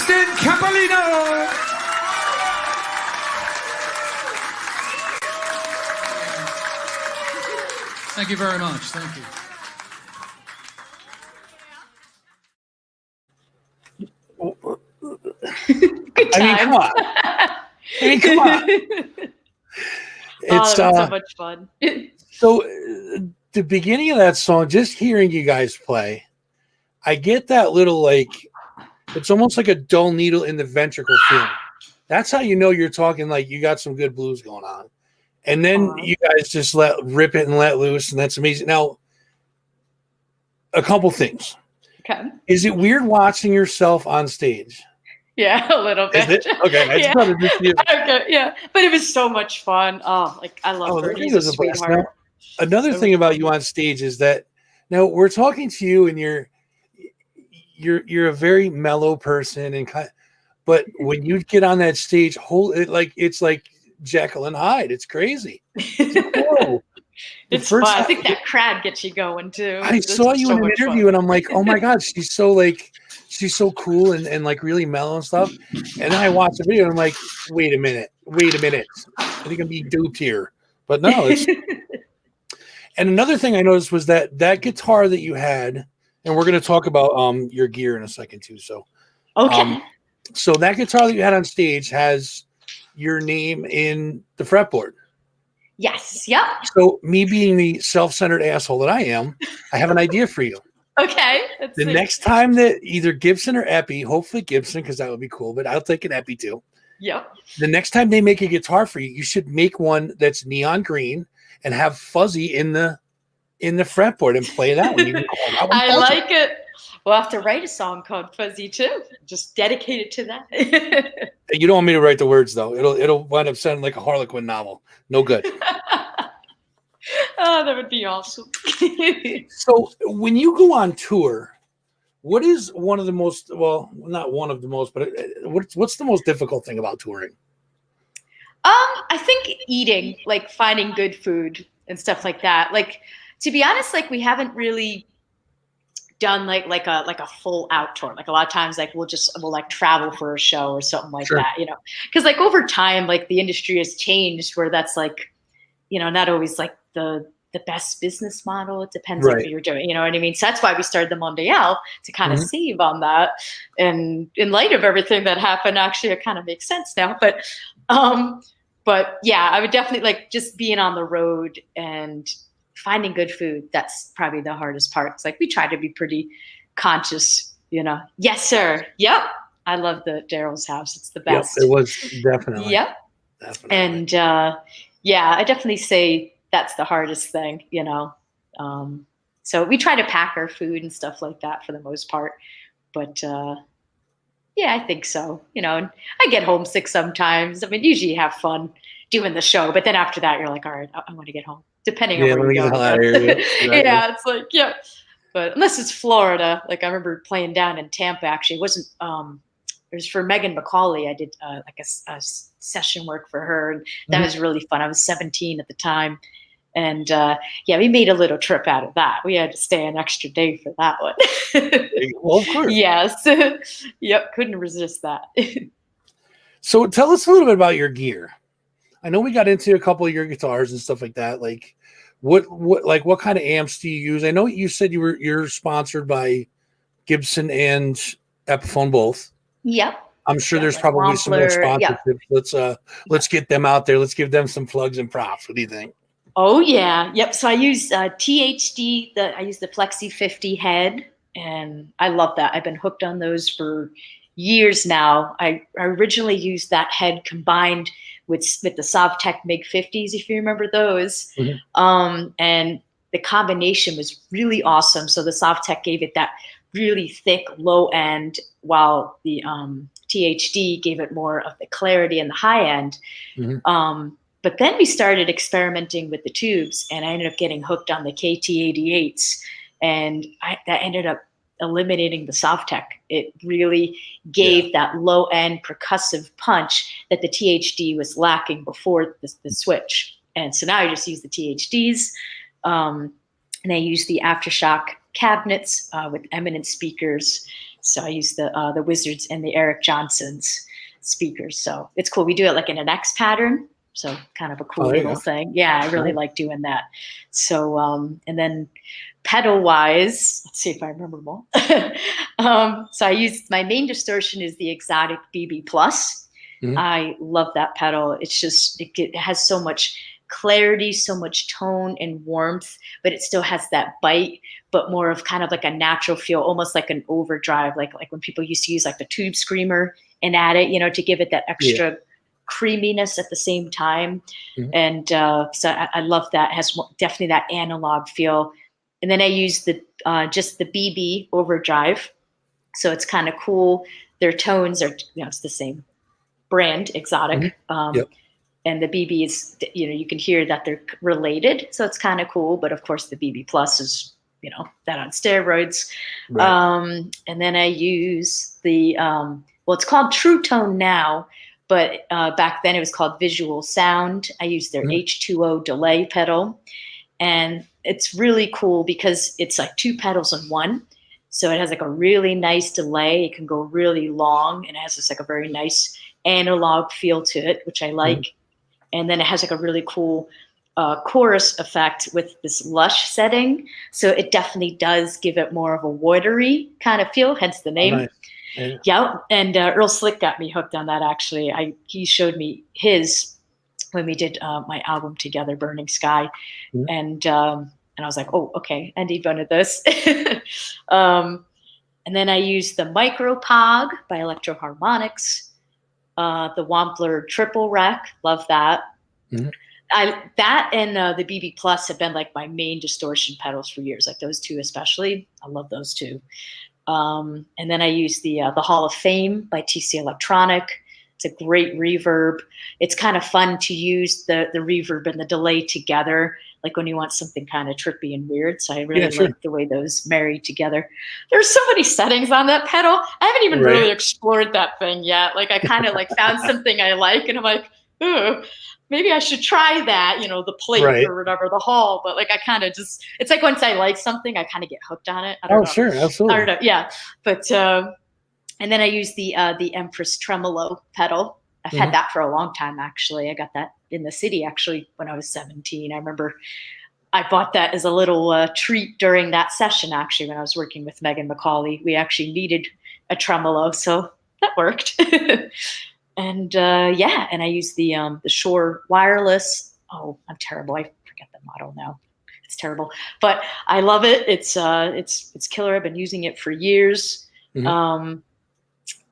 Kristen Capolino. Thank you very much. Thank you. Good I mean, time. come on. Come on. It's that was so much fun. so the beginning of that song, just hearing you guys play, I get that little like it's almost like a dull needle in the ventricle feeling. That's how you know you're talking like you got some good blues going on. And then you guys just rip it and let loose, and that's amazing. Now, a couple things. Okay. Is it weird watching yourself on stage? Yeah, a little bit. Is it? Okay, I just wanted to see it. Okay, yeah, but it was so much fun. Oh, like I love her. He's a sweetheart. Now, another thing about you on stage is that now we're talking to you, and you're a very mellow person, and but when you get on that stage, it's like Jekyll and Hyde. It's crazy. Whoa. It's fun. I think that crowd gets you going too. I saw you in an interview, and I'm like, oh my god, she's so cool and like really mellow and stuff. And then I watched the video, and I'm like, wait a minute. I think I'm being duped here. But no, it's. And another thing I noticed was that guitar that you had, and we're going to talk about your gear in a second too. So, okay. So that guitar that you had on stage has your name in the fretboard. Yes. Yep. So me being the self-centered asshole that I am, I have an idea for you. Okay. The next time that either Gibson or Epi, hopefully Gibson, because that would be cool, but I'll take an Epi too. Yep. The next time they make a guitar for you, you should make one that's neon green and have fuzzy in the fretboard and play that one. You can call that one I Fuzzy. like it. We'll have to write a song called Fuzzy too. Just dedicate it to that. You don't want me to write the words though. It'll wind up sounding like a Harlequin novel. No good. Oh, that would be awesome. So when you go on tour, what is one of the most, well, not one of the most, but what's the most difficult thing about touring? I think eating, like finding good food and stuff like that. Like, to be honest, like we haven't really done like a full out tour. Like a lot of times, like we'll like travel for a show or something like Sure. that, because like over time, like the industry has changed where that's like, not always like the best business model. It depends on what you're doing. You know what I mean? So that's why we started the Mondial to kind of save on that. And in light of everything that happened, actually, it kind of makes sense now. But yeah, I would definitely like just being on the road and finding good food. That's probably the hardest part. It's like we try to be pretty conscious, Yes, sir. Yep. I love the Daryl's House. It's the best. Yep, it was definitely. Yep. Definitely. And yeah, I definitely say that's the hardest thing, So we try to pack our food and stuff like that for the most part. But yeah, I think so. And I get homesick sometimes. I mean, usually you have fun doing the show, but then after that, you're like, all right, I want to get home. Depending on where you go. Yeah, it's like, yeah. But unless it's Florida, like I remember playing down in Tampa. Actually, it wasn't. It was for Megan McCauley. I did like a session work for her, and that was really fun. I was 17 at the time, and yeah, we made a little trip out of that. We had to stay an extra day for that one. Well, of course. Yes. Yep. Couldn't resist that. So tell us a little bit about your gear. I know we got into a couple of your guitars and stuff like that. Like, what kind of amps do you use? I know you said you're sponsored by Gibson and Epiphone both. Yep. I'm sure there's probably some more sponsorships. Let's get them out there. Let's give them some plugs and props. What do you think? Oh yeah, yep. So I use THD. I use the Flexi 50 head, and I love that. I've been hooked on those for years now. I originally used that head combined with the Sovtek MiG 50s, if you remember those. And the combination was really awesome. So the Sovtek gave it that really thick low end, while the THD gave it more of the clarity and the high end. But then we started experimenting with the tubes, and I ended up getting hooked on the KT88s, and that ended up eliminating the Sovtek. It really gave that low end percussive punch that the THD was lacking before the switch. And so now I just use the THDs, and I use the Aftershock cabinets with eminent speakers. So I use the Wizards and the Eric Johnson's speakers. So it's cool. We do it like in an X pattern. So kind of a cool there you little go. thing. Yeah, I really like doing that. So, and then pedal wise, let's see if I remember them all. So I use, my main distortion is the Exotic BB Plus. Mhm. I love that pedal. It's just, it has so much clarity, so much tone and warmth, but it still has that bite, but more of kind of like a natural feel, almost like an overdrive, like when people used to use like the Tube Screamer and add it, you know, to give it that extra creaminess at the same time. Mhm. And so I love that. It has definitely that analog feel. And then I use the just the BB overdrive. So it's kind of cool. Their tones are, you know, it's the same brand, Exotic. Yep. And the BB is, you know, you can hear that they're related. So it's kind of cool. But of course, the BB Plus is, you know, that on steroids. Right. And then I use the, well, it's called True Tone now, but back then it was called Visual Sound. I use their H2O delay pedal. And it's really cool because it's like two pedals in one. So it has like a really nice delay. It can go really long, and it has this like a very nice analog feel to it, which I like. And then it has like a really cool chorus effect with this lush setting. So it definitely does give it more of a watery kind of feel, hence the name. Nice. Yeah. Yeah. And Earl Slick got me hooked on that, actually. He showed me his when we did my album together, Burning Sky. And I was like, oh, okay, I need one of those. And then I used the Micro Pog by Electro Harmonics, the Wampler Triple Rec, love that. That and the BB Plus have been like my main distortion pedals for years, like those two especially. I love those two. And then I use the Hall of Fame by TC Electronic. It's a great reverb. It's kind of fun to use the reverb and the delay together, like when you want something kind of trippy and weird. So I really like the way those marry together. There's so many settings on that pedal. I haven't even really explored that thing yet. Like I kind of like found something I like, and I'm like, ooh, maybe I should try that, you know, the plate or whatever, the Hall. But like I kind of just, it's like once I like something, I kind of get hooked on it. I don't know. Sure, absolutely. I don't know. Yeah, but and then I use the Empress Tremolo pedal. I've had that for a long time, actually. I got that in the city, actually, when I was 17. I remember I bought that as a little treat during that session, actually, when I was working with Megan McCauley. We actually needed a tremolo, so that worked. And yeah, and I use the Shure Wireless. Oh, I'm terrible. I forget the model now. It's terrible, but I love it. It's killer. I've been using it for years.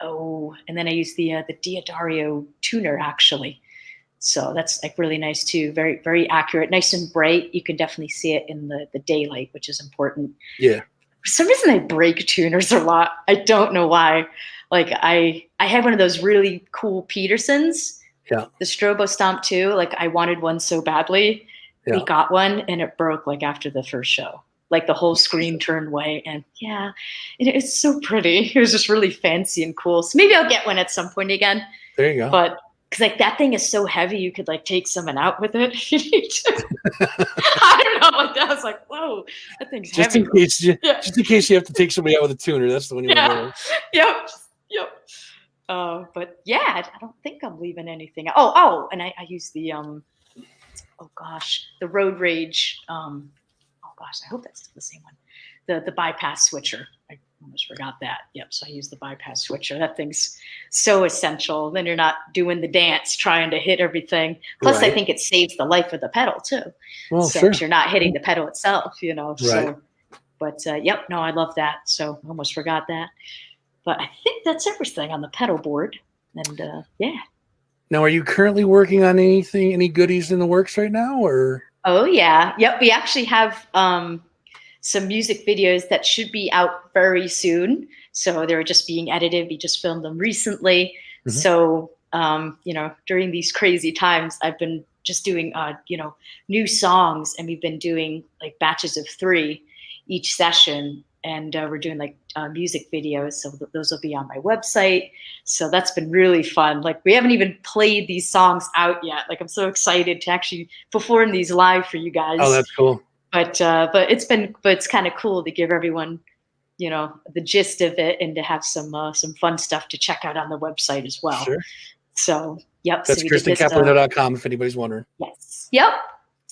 Oh, and then I use the Diodario tuner, actually. So that's like really nice too. Very, very accurate, nice and bright. You can definitely see it in the daylight, which is important. Yeah. For some reason I break tuners a lot. I don't know why. Like I had one of those really cool Petersons. Yeah. The Strobo Stomp 2. Like I wanted one so badly. Yeah. We got one and it broke like after the first show. Like the whole screen turned white, and yeah, it's so pretty. It was just really fancy and cool. So maybe I'll get one at some point again. There you go. But because like that thing is so heavy, you could like take someone out with it if you need to. I don't know. Like that was like, whoa, that thing's just heavy. Just in case you have to take somebody out with a tuner, that's the one you want to go. Yep. But yeah, I don't think I'm leaving anything. Oh, and I use the the Road Rage. Gosh, I hope that's still the same one. The bypass switcher. I almost forgot that. Yep. So I use the bypass switcher. That thing's so essential. Then you're not doing the dance trying to hit everything. Plus, I think it saves the life of the pedal too. Well, so you're not hitting the pedal itself, you know. So, but yep. No, I love that. So I almost forgot that. But I think that's everything on the pedal board. And yeah. Now, are you currently working on anything, any goodies in the works right now, or? Oh, yeah. Yep. We actually have some music videos that should be out very soon. So they're just being edited. We just filmed them recently. So, you know, during these crazy times, I've been just doing, you know, new songs. And we've been doing like batches of 3 each session. And we're doing like music videos. So those will be on my website. So that's been really fun. Like we haven't even played these songs out yet. Like I'm so excited to actually perform these live for you guys. Oh, that's cool. But it's kind of cool to give everyone the gist of it, and to have some fun stuff to check out on the website as well. Sure. So, yep. That's so we did this, KristenCapolino.com if anybody's wondering. Yes. Yep.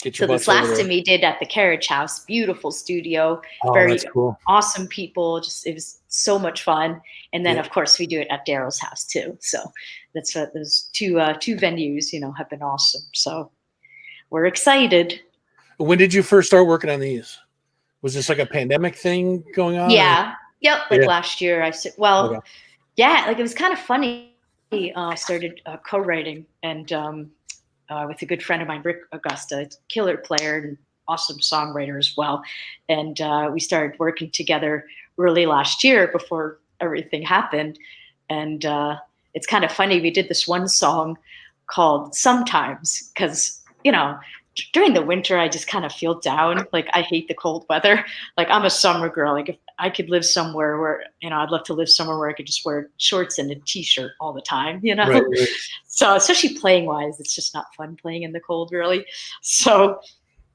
Get your So this last time we did at the Carriage House, beautiful studio, very that's cool. awesome people. It was so much fun. And then of course we do it at Daryl's house too. So that's what those two venues, have been awesome. So we're excited. When did you first start working on these? Was this like a pandemic thing going on? Yeah. Yep. Last year I said, yeah, like it was kind of funny. I started co-writing and with a good friend of mine, Rick Augusta, killer player and awesome songwriter as well. And we started working together early last year before everything happened. And it's kind of funny. We did this one song called Sometimes because, during the winter, I just kind of feel down. Like I hate the cold weather. Like I'm a summer girl. Like if I could live somewhere where, I'd love to live somewhere where I could just wear shorts and a t-shirt all the time, Right. So especially playing wise, it's just not fun playing in the cold really. So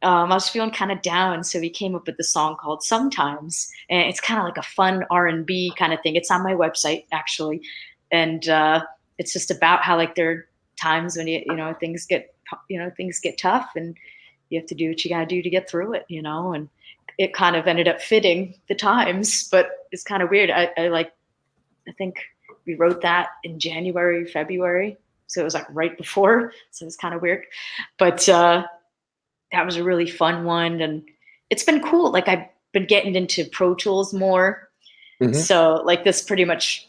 I was feeling kind of down. So we came up with the song called Sometimes, and it's kind of like a fun R&B kind of thing. It's on my website actually. And it's just about how like there are times when things get tough and you have to do what you got to do to get through it, and it kind of ended up fitting the times, but it's kind of weird. I think we wrote that in January, February. So it was like right before. So it was kind of weird, but that was a really fun one. And it's been cool. Like I've been getting into Pro Tools more. Mm-hmm. So like this pretty much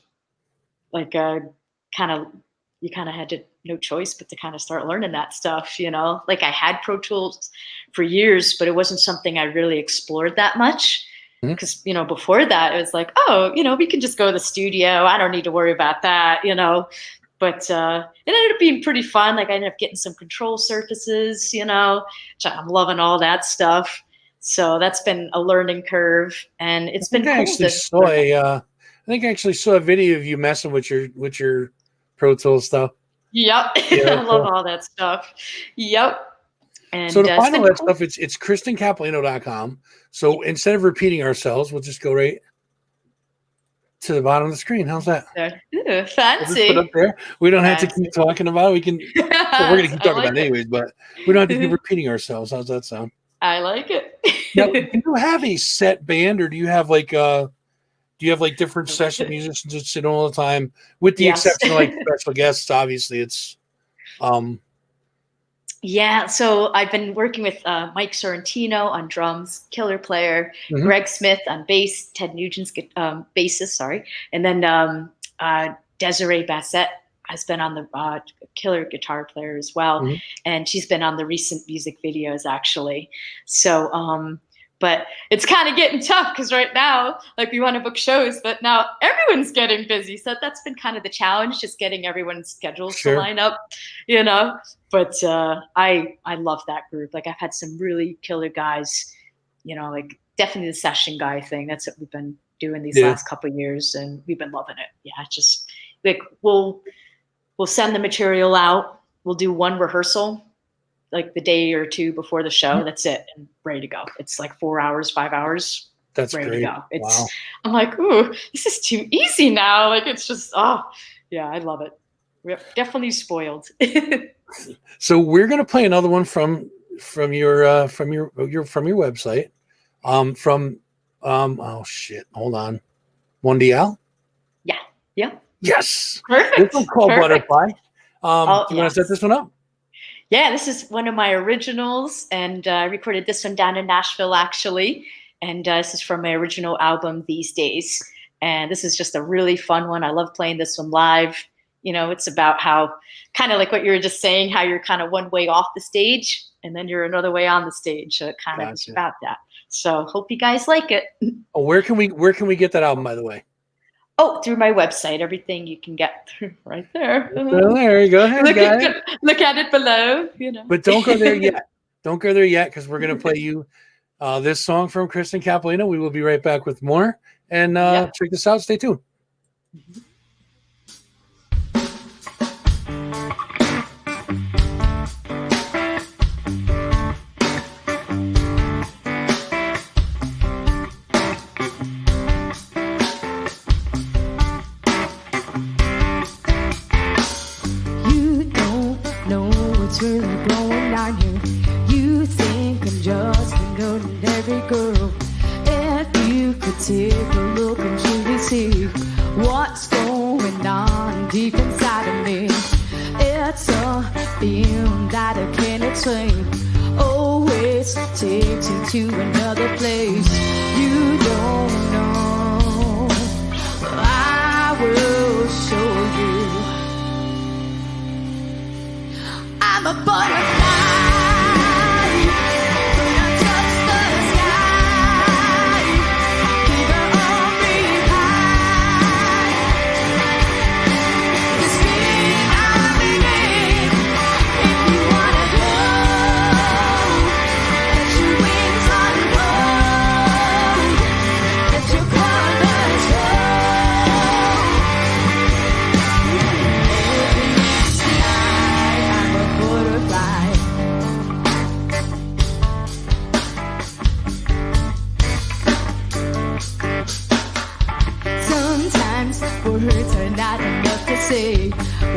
like you kind of had no choice but to kind of start learning that stuff, like I had Pro Tools for years, but it wasn't something I really explored that much because, before that it was like, we can just go to the studio. I don't need to worry about that, but it ended up being pretty fun. Like I ended up getting some control surfaces, I'm loving all that stuff. So that's been a learning curve and it's been cool. I think I actually saw a video of you messing with your Pro Tools stuff. Yep. I love all that stuff. Yep. And so to find all that stuff, it's KristenCapolino.com. So instead of repeating ourselves, we'll just go right to the bottom of the screen. How's that? Ooh, fancy. We'll put up there. We don't have to keep talking about it. We can. Well, we're going to keep talking about it anyways, but we don't have to keep repeating ourselves. How's that sound? I like it. Now, do you have a set band, or do you have like different session musicians that sit all the time, with the exception of like special guests? Obviously, it's. Yeah, so I've been working with Mike Sorrentino on drums, killer player, Greg Smith on bass, Ted Nugent's bassist, sorry, and then Desiree Bassett has been on the killer guitar player as well, and she's been on the recent music videos actually. So, but it's kind of getting tough because right now, like we want to book shows, but now everyone's getting busy. So that's been kind of the challenge, just getting everyone's schedules to line up, But I love that group. Like I've had some really killer guys, like definitely the session guy thing. That's what we've been doing these last couple of years, and we've been loving it. Yeah, just like we'll send the material out. We'll do one rehearsal, like the day or two before the show. That's it, and ready to go. It's like 4 hours, 5 hours. That's ready great. to go. It's, wow. I'm like, ooh, this is too easy now. Like it's just, yeah, I love it. We're definitely spoiled. So we're gonna play another one from your website. Oh shit, hold on. 1DL? Yeah. Yes. Perfect. This one's called Butterfly. Do you want to set this one up? Yeah, this is one of my originals, and I recorded this one down in Nashville actually. And this is from my original album, These Days. And this is just a really fun one. I love playing this one live. It's about how, kind of like what you were just saying, how you're kind of one way off the stage and then you're another way on the stage. So it kind of is about that. So hope you guys like it. Oh, where can we get that album, by the way? Oh, through my website. Everything you can get through right there. There you go. Ahead, look at it below. But don't go there yet. Don't go there yet, because we're going to play you this song from Kristen Capolino. We will be right back with more. And check this out. Stay tuned. just an ordinary girl. If you could take a look and truly see what's going on deep inside of me, it's a feeling that I can't explain. Always takes you to another place you don't know. I will show you. I'm a butterfly. Words are not enough to say.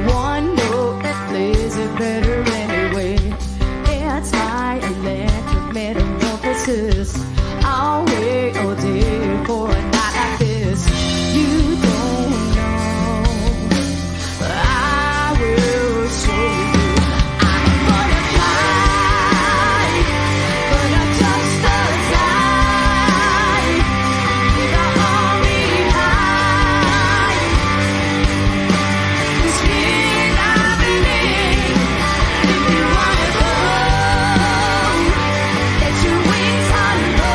One note plays it better anyway. It's my electric metamorphosis. I'll wait all day for a night like this. You don't know, but I will show you. I'm a butterfly, but I'm just a fly. Keep our all behind. Let your wings unfold.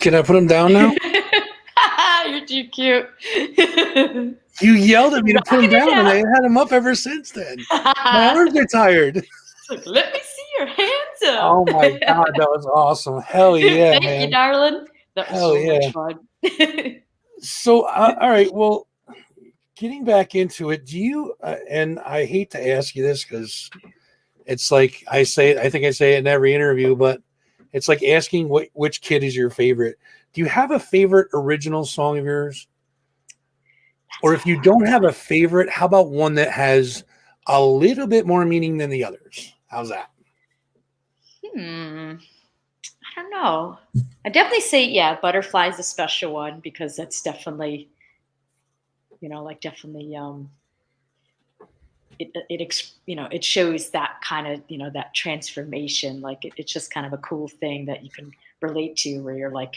Can I put them down now? You're too cute. You yelled at me to put them Rocking it down, and out. I had them up ever since then. My arms are tired. It's like, let me see your hands up. Oh my god, that was awesome! Hell yeah, Thank man! you, darling. That was Hell so yeah. much fun. So, all right, well, getting back into it, do you? And I hate to ask you this because it's like I say it. I think I say it in every interview, but it's like asking which kid is your favorite. Do you have a favorite original song of yours? Or if you don't have a favorite, how about one that has a little bit more meaning than the others? How's that? I don't know. I definitely say, yeah, Butterfly's a special one because that's definitely, it shows that kind of, that transformation. Like it's just kind of a cool thing that you can relate to where you're like,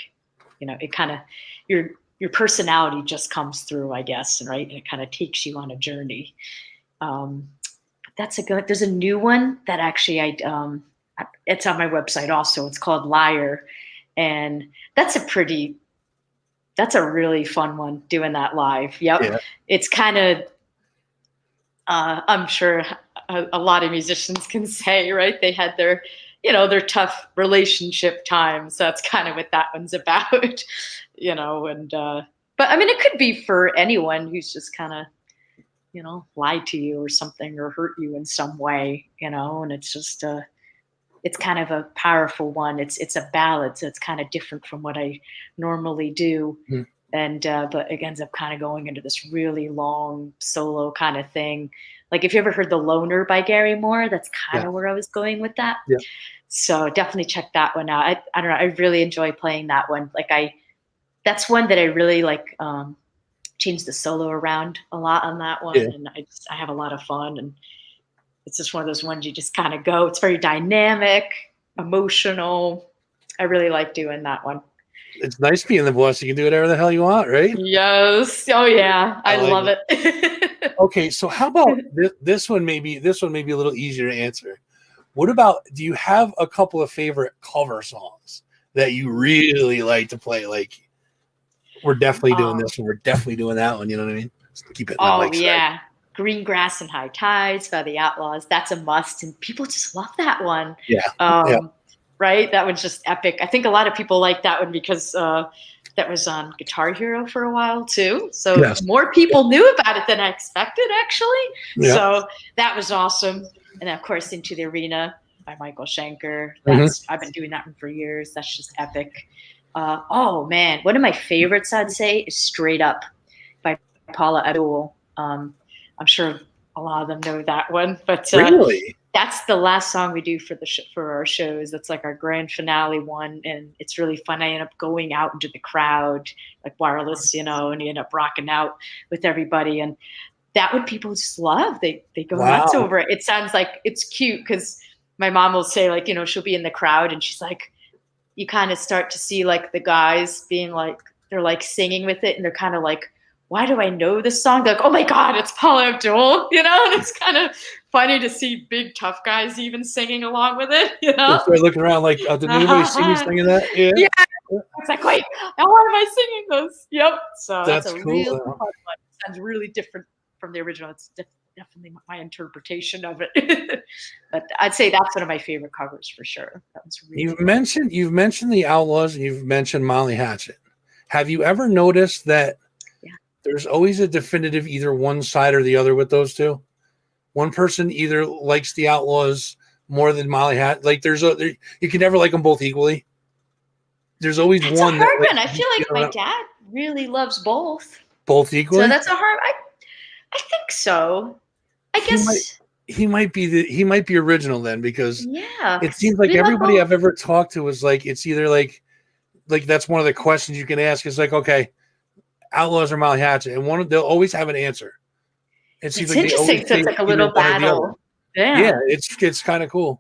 it kind of, your personality just comes through, I guess. Right. And it kind of takes you on a journey. But there's a new one that actually it's on my website also. It's called Liar. And that's a really fun one doing that live. Yep. Yeah. It's kind of, I'm sure a lot of musicians can say, right? They had their tough relationship times. So that's kind of what that one's about, but I mean, it could be for anyone who's just kind of, lied to you or something or hurt you in some way, and it's just, it's kind of a powerful one. It's a ballad, so it's kind of different from what I normally do. Mm. And but it ends up kind of going into this really long solo kind of thing. Like if you ever heard The Loner by Gary Moore, that's kind of where I was going with that. Yeah. So definitely check that one out. I don't know. I really enjoy playing that one. That's one that I really like. Change the solo around a lot on that one, and I have a lot of fun. And it's just one of those ones you just kind of go. It's very dynamic, emotional. I really like doing that one. It's nice being the boss. You can do whatever the hell you want, right? Yes. Oh yeah, I love it. Okay, so how about this one? Maybe a little easier to answer. What about? Do you have a couple of favorite cover songs that you really like to play? Like, we're definitely doing this one. We're definitely doing that one. You know what I mean? Just keep it. Yeah. Green Grass and High Tides by the Outlaws. That's a must, and people just love that one. Yeah. Right? That one's just epic. I think a lot of people like that one because that was on Guitar Hero for a while too. So more people knew about it than I expected, actually. Yeah. So that was awesome. And then, of course, Into the Arena by Michael Schenker. I've been doing that one for years. That's just epic. Oh man, one of my favorites I'd say is Straight Up by Paula Abdul. I'm sure a lot of them know that one, but really, that's the last song we do for our shows. That's like our grand finale one, and it's really fun. I end up going out into the crowd, like wireless, and you end up rocking out with everybody, and that one people just love. They go nuts over it. It sounds like it's cute because my mom will say, like, she'll be in the crowd and she's like, you kind of start to see like the guys being like, they're like singing with it, and they're kind of like, why do I know this song? They're like, oh my God, it's Paula Abdul, and it's kind of funny to see big tough guys even singing along with it, They start looking around like, did anybody see me singing that? Yeah. It's like, wait, why am I singing this? Yep. So that's a cool, real fun one. It sounds really different from the original. It's definitely my interpretation of it. But I'd say that's one of my favorite covers for sure. That was really you've mentioned the Outlaws and you've mentioned Molly Hatchet. Have you ever noticed that there's always a definitive either one side or the other with those two? One person either likes the Outlaws more than Molly Hatchet. Like you can never like them both equally. There's always that's one. A hard one. I feel like my dad really loves both. Both equally. So that's a hard. I think so. I guess he might be original then, because it seems like we everybody I've ever talked to is like, it's either like that's one of the questions you can ask is like, okay, Outlaws or Molly Hatchet, and they'll always have an answer. It's interesting. So it's like a little battle. Yeah, it's kind of cool.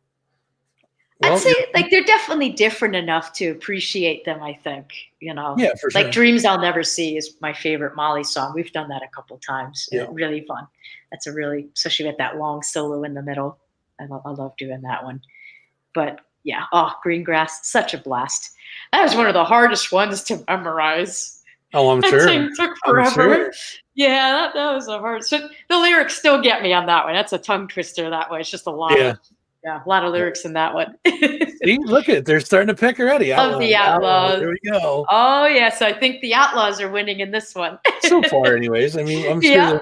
Well, I'd say like they're definitely different enough to appreciate them, I think. Yeah, for sure. Like Dreams I'll Never See is my favorite Molly song. We've done that a couple times. Yeah. Really fun. That's especially with that long solo in the middle. I love doing that one. But yeah. Oh, green grass, such a blast. That was one of the hardest ones to memorize. Oh, I'm That sure. thing took I'm forever. sure. Yeah, that was the hardest. So the lyrics still get me on that one. That's a tongue twister that way. It's just a lot Yeah. of, yeah, a lot of lyrics in that one. See, look at it. They're starting to pick already. Of the Outlaws. There we go. Oh, yes. I think the Outlaws are winning in this one. So far, anyways. I mean, I'm Yeah.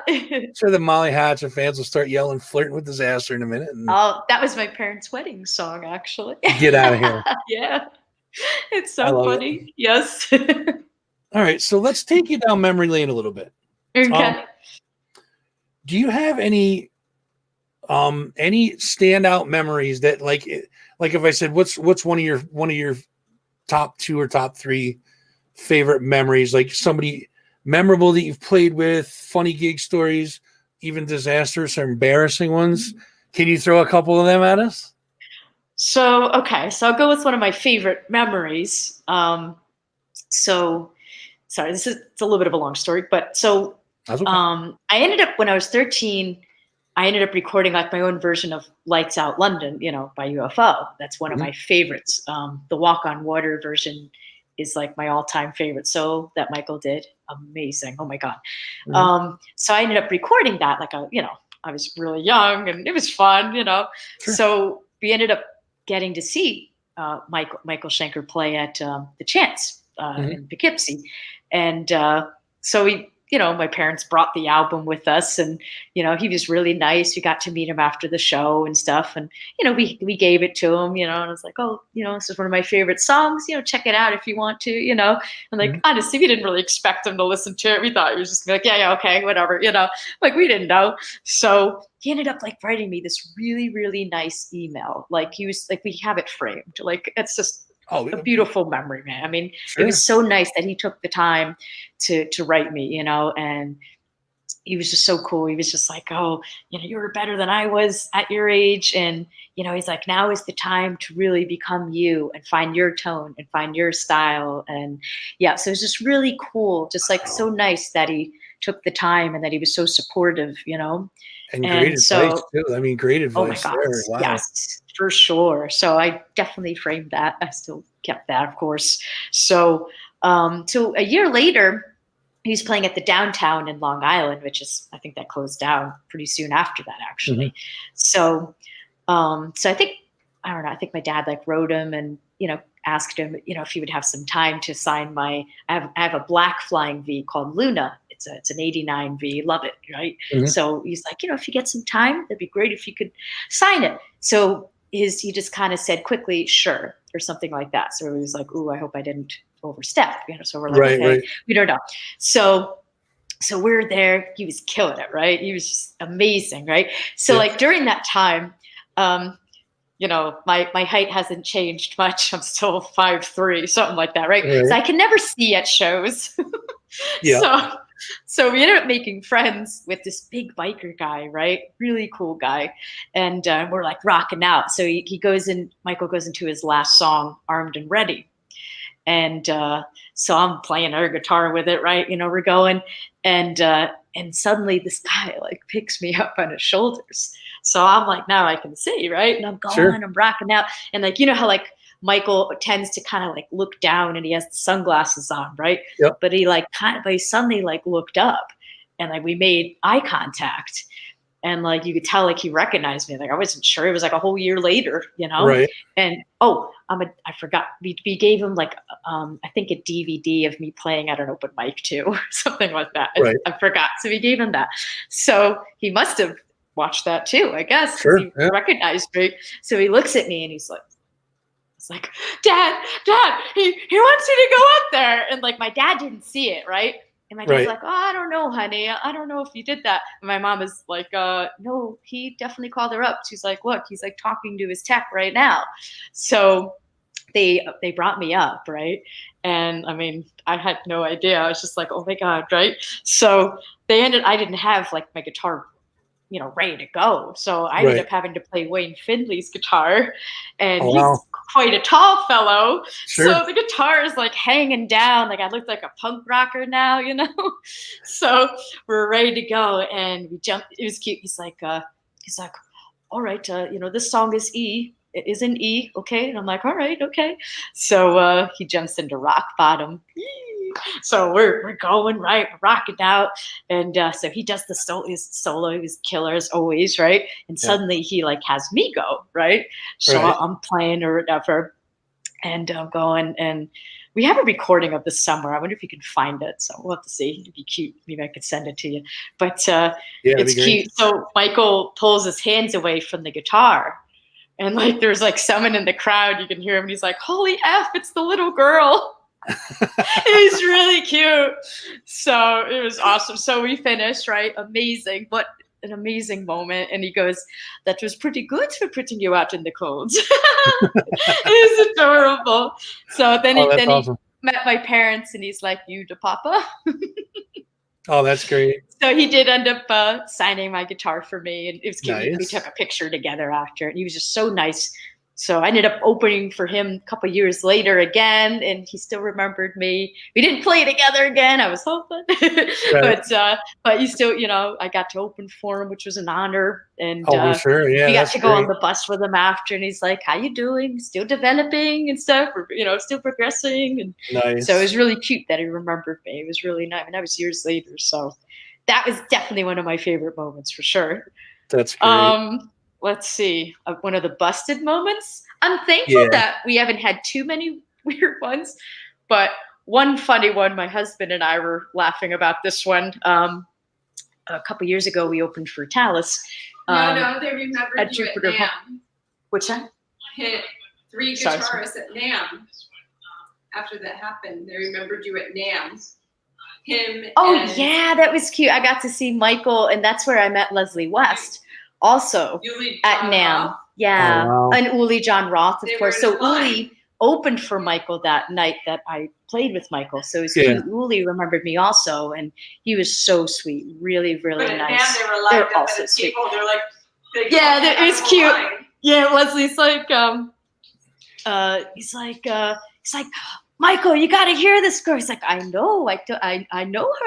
sure the Molly Hatchet fans will start yelling "Flirting with Disaster" in a minute. And Oh, that was my parents' wedding song, actually. get out of here. Yeah. It's I so love it. funny. Yes. All right, so let's take you down memory lane a little bit. Okay. Do you have any standout memories that like if I said what's one of your top 2 or top 3 favorite memories, like somebody memorable that you've played with, funny gig stories, even disastrous or embarrassing ones? Can you throw a couple of them at us? So, okay. So I'll go with one of my favorite memories. So sorry, it's a little bit of a long story, but so That's okay. I ended up, when I was 13, I ended up recording like my own version of Lights Out London, by UFO. That's one of my favorites. The Walk on Water version is like my all-time favorite. So that Michael did, amazing. Oh my God. So I ended up recording that, like I was really young and it was fun, Sure. So we ended up getting to see Michael Schenker play at the Chance in Poughkeepsie. And so my parents brought the album with us, and he was really nice. We got to meet him after the show and stuff, and we gave it to him, and I was like, oh, this is one of my favorite songs, check it out if you want to, and like honestly, we didn't really expect him to listen to it. We thought he was just like, yeah, okay, whatever, like we didn't know. So he ended up like writing me this really, really nice email. Like he was like, we have it framed. Like it's just a beautiful memory, man. I mean, Sure. It was so nice that he took the time to write me, and he was just so cool. He was just like, oh, you were better than I was at your age. And, he's like, now is the time to really become you and find your tone and find your style. And yeah, so it was just really cool. Just like so nice that he took the time and that he was so supportive, And great advice too. I mean, great advice. Oh my God, there. Wow. yes, for sure. So I definitely framed that. I still kept that, of course. So, so a year later, he was playing at the Downtown in Long Island, which is, I think that closed down pretty soon after that, actually. So, so I think, I don't know, I think my dad like wrote him and, asked him, if he would have some time to sign I have a black flying V called Luna. It's an 89 V, love it, right? So he's like, if you get some time, that'd be great if you could sign it. So he just kind of said quickly, sure, or something like that. So he was like, ooh, I hope I didn't overstep, so we're like, okay, we don't know. So we're there. He was killing it, right? He was just amazing, right? So like during that time, my height hasn't changed much. I'm still 5'3", something like that, right? So I can never see at shows. So we ended up making friends with this big biker guy, right? Really cool guy. And we're like rocking out. So Michael goes into his last song, Armed and Ready. And so I'm playing air guitar with it, right? We're going. And suddenly this guy like picks me up on his shoulders. So I'm like, now I can see, right? And I'm going, I'm rocking out. And like, how like Michael tends to kind of like look down and he has the sunglasses on, right? Yep. But he suddenly like looked up and like we made eye contact. And like you could tell like he recognized me. Like I wasn't sure. It was like a whole year later, Right. And I forgot. We gave him like I think a DVD of me playing at an open mic too, or something like that. Right. I forgot. So we gave him that. So he must have watched that too, I guess. Sure. He recognized me. So he looks at me and he's like, Dad, he wants you to go up there. And like my dad didn't see it, right? And my dad's like, oh, I don't know, honey. I don't know if you did that. And my mom is like, no, he definitely called her up. She's like, look, he's like talking to his tech right now. So they brought me up, right? And I mean, I had no idea. I was just like, oh my God, right? So I didn't have like my guitar ready to go. So I ended up having to play Wayne Findley's guitar, and he's quite a tall fellow. Sure. So the guitar is like hanging down. Like I look like a punk rocker now, So we're ready to go, and we jumped. It was cute. He's like, all right, this song is E. it is an E, okay? And I'm like, all right, okay. So he jumps into rock bottom. So we're going, right, we're rocking out. And so he does his solo, he was killer as always, right? And suddenly he like has me go, right? So I'm playing or whatever. And I'm going, and we have a recording of this somewhere. I wonder if you can find it. So we'll have to see. It'd be cute. Maybe I could send it to you. But it's cute. So Michael pulls his hands away from the guitar. And like there's like someone in the crowd, you can hear him, and he's like, holy F, it's the little girl. It was really cute. So it was awesome. So we finished, right? Amazing. What an amazing moment. And he goes, that was pretty good for putting you out in the cold. It was adorable. So then he met my parents, and he's like, you the papa? Oh, that's great. So he did end up signing my guitar for me, and it was cute. Nice. We took a picture together after, and he was just so nice. So I ended up opening for him a couple years later again, and he still remembered me. We didn't play together again. I was hoping, but he still, I got to open for him, which was an honor. And sure, yeah, we got to go on the bus with him after, and he's like, "How you doing? Still developing and stuff, or, still progressing." And nice. So it was really cute that he remembered me. It was really nice, and that was years later. So that was definitely one of my favorite moments for sure. That's great. Let's see, one of the busted moments. I'm thankful that we haven't had too many weird ones, but one funny one, my husband and I were laughing about this one. A couple years ago, we opened for Talus. No, they remembered at you Jupiter. at NAMM. Which one? Hit 3 guitarists at NAMM. After that happened, they remembered you at NAMM. Yeah, that was cute. I got to see Michael, and that's where I met Leslie West. Also at NAMM. Yeah. Oh, wow. And Uli John Roth, of course. So fun. Uli opened for Michael that night that I played with Michael. So it was cute. Uli remembered me also, and he was so sweet. Really, really nice. And they were like, also sweet. They're like, it was cute. Yeah, Leslie's like, he's like, Michael, you got to hear this girl. He's like, I know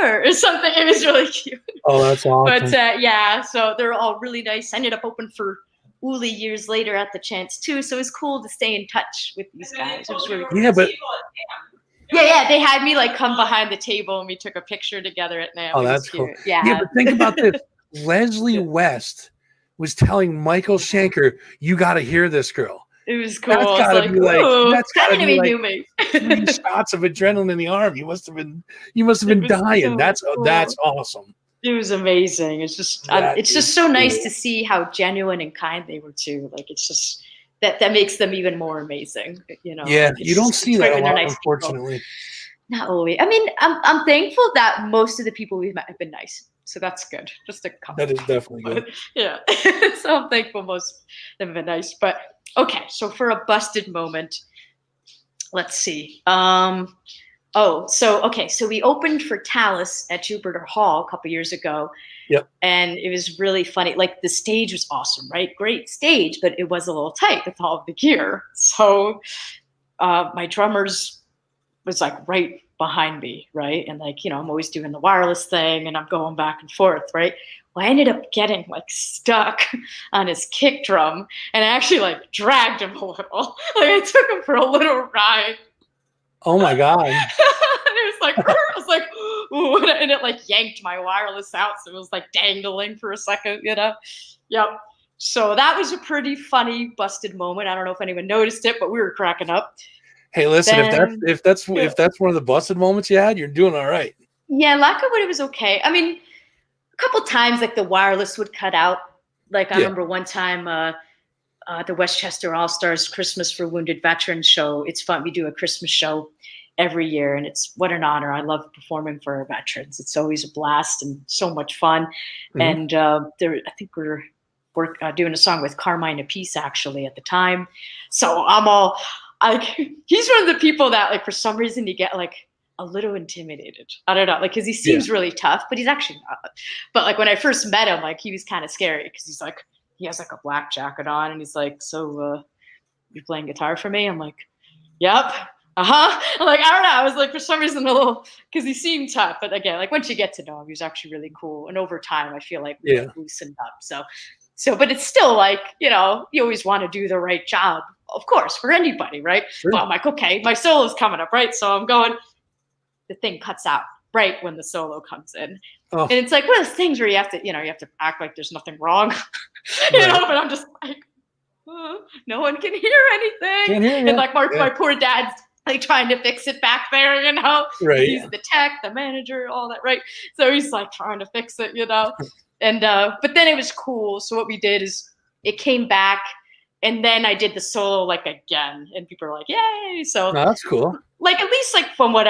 her or something. It was really cute. Oh, that's awesome. But so they're all really nice. I ended up opening for Uli years later at the Chance too. So it was cool to stay in touch with these guys. It was really cool. Yeah, but they had me like come behind the table, and we took a picture together at NAMM. Oh, that's cool. Yeah, but think about this. Leslie West was telling Michael Schenker, you got to hear this girl. It was cool. That's gotta be like, knew me. 3 shots of adrenaline in the arm. You must have been dying. So that's awesome. It was amazing. It's just so nice to see how genuine and kind they were too. Like it's just that makes them even more amazing. Yeah, you don't see that a lot, unfortunately. People. Not always. I mean, I'm thankful that most of the people we've met have been nice. So that's good. Just a couple. That is definitely good. Yeah. So I'm thankful most of them have been nice. But okay, so for a busted moment, let's see. So we opened for Talus at Jupiter Hall a couple years ago. Yep. And it was really funny. Like the stage was awesome, right? Great stage, but it was a little tight with all of the gear. So my drummers was like right behind me, right? And like, I'm always doing the wireless thing, and I'm going back and forth, right? Well, I ended up getting like stuck on his kick drum, and I actually like dragged him a little. Like I took him for a little ride. Oh my God. And it was like, I was like, ooh, and it like yanked my wireless out. So it was like dangling for a second, Yep. So that was a pretty funny busted moment. I don't know if anyone noticed it, but we were cracking up. Hey, listen, if that's one of the busted moments you had, you're doing all right. Yeah, luckily it was okay. I mean, a couple times like the wireless would cut out. Like I remember one time the Westchester All-Stars Christmas for Wounded Veterans show. It's fun. We do a Christmas show every year, and it's what an honor. I love performing for our veterans. It's always a blast and so much fun. Mm-hmm. And I think we're doing a song with Carmine Apiece actually at the time. So I'm all he's one of the people that like for some reason you get like a little intimidated. I don't know, like because he seems really tough, but he's actually not. But like when I first met him, like he was kind of scary because he has like a black jacket on, and he's like, "So, you're playing guitar for me?" I'm like, "Yep, I'm like, I don't know. I was like, for some reason, a little because he seemed tough, but again, like once you get to know him, he's actually really cool. And over time, I feel like we loosened up. So So, but it's still like, you always want to do the right job, of course, for anybody, right? Sure. Well, I'm like, okay, my solo's coming up, right? So I'm going, the thing cuts out right when the solo comes in. Oh. And it's like one of those things where you have to act like there's nothing wrong, Right. but I'm just like, no one can hear anything. Can't hear you. And like my poor dad's like trying to fix it back there, Right. He's the tech, the manager, all that, right? So he's like trying to fix it, And but then it was cool. So what we did is it came back, and then I did the solo like again, and people are like, "Yay!" So No, that's cool. Like at least like from what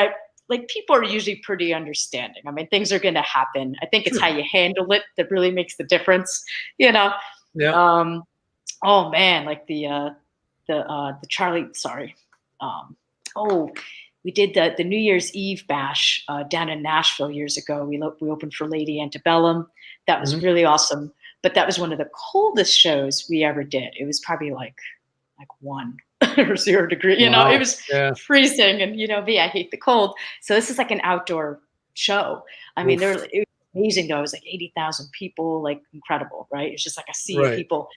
people are usually pretty understanding. I mean, things are going to happen. I think it's how you handle it that really makes the difference, Yeah. Oh man, like the Charlie. Sorry. We did the New Year's Eve bash down in Nashville years ago. We opened for Lady Antebellum. That was really awesome. But that was one of the coldest shows we ever did. It was probably like 1 or 0 degree. Wow. It was freezing, and me, I hate the cold. So this is like an outdoor show. I mean, it was amazing though. It was like 80,000 people, like incredible, right? It's just like a sea of people.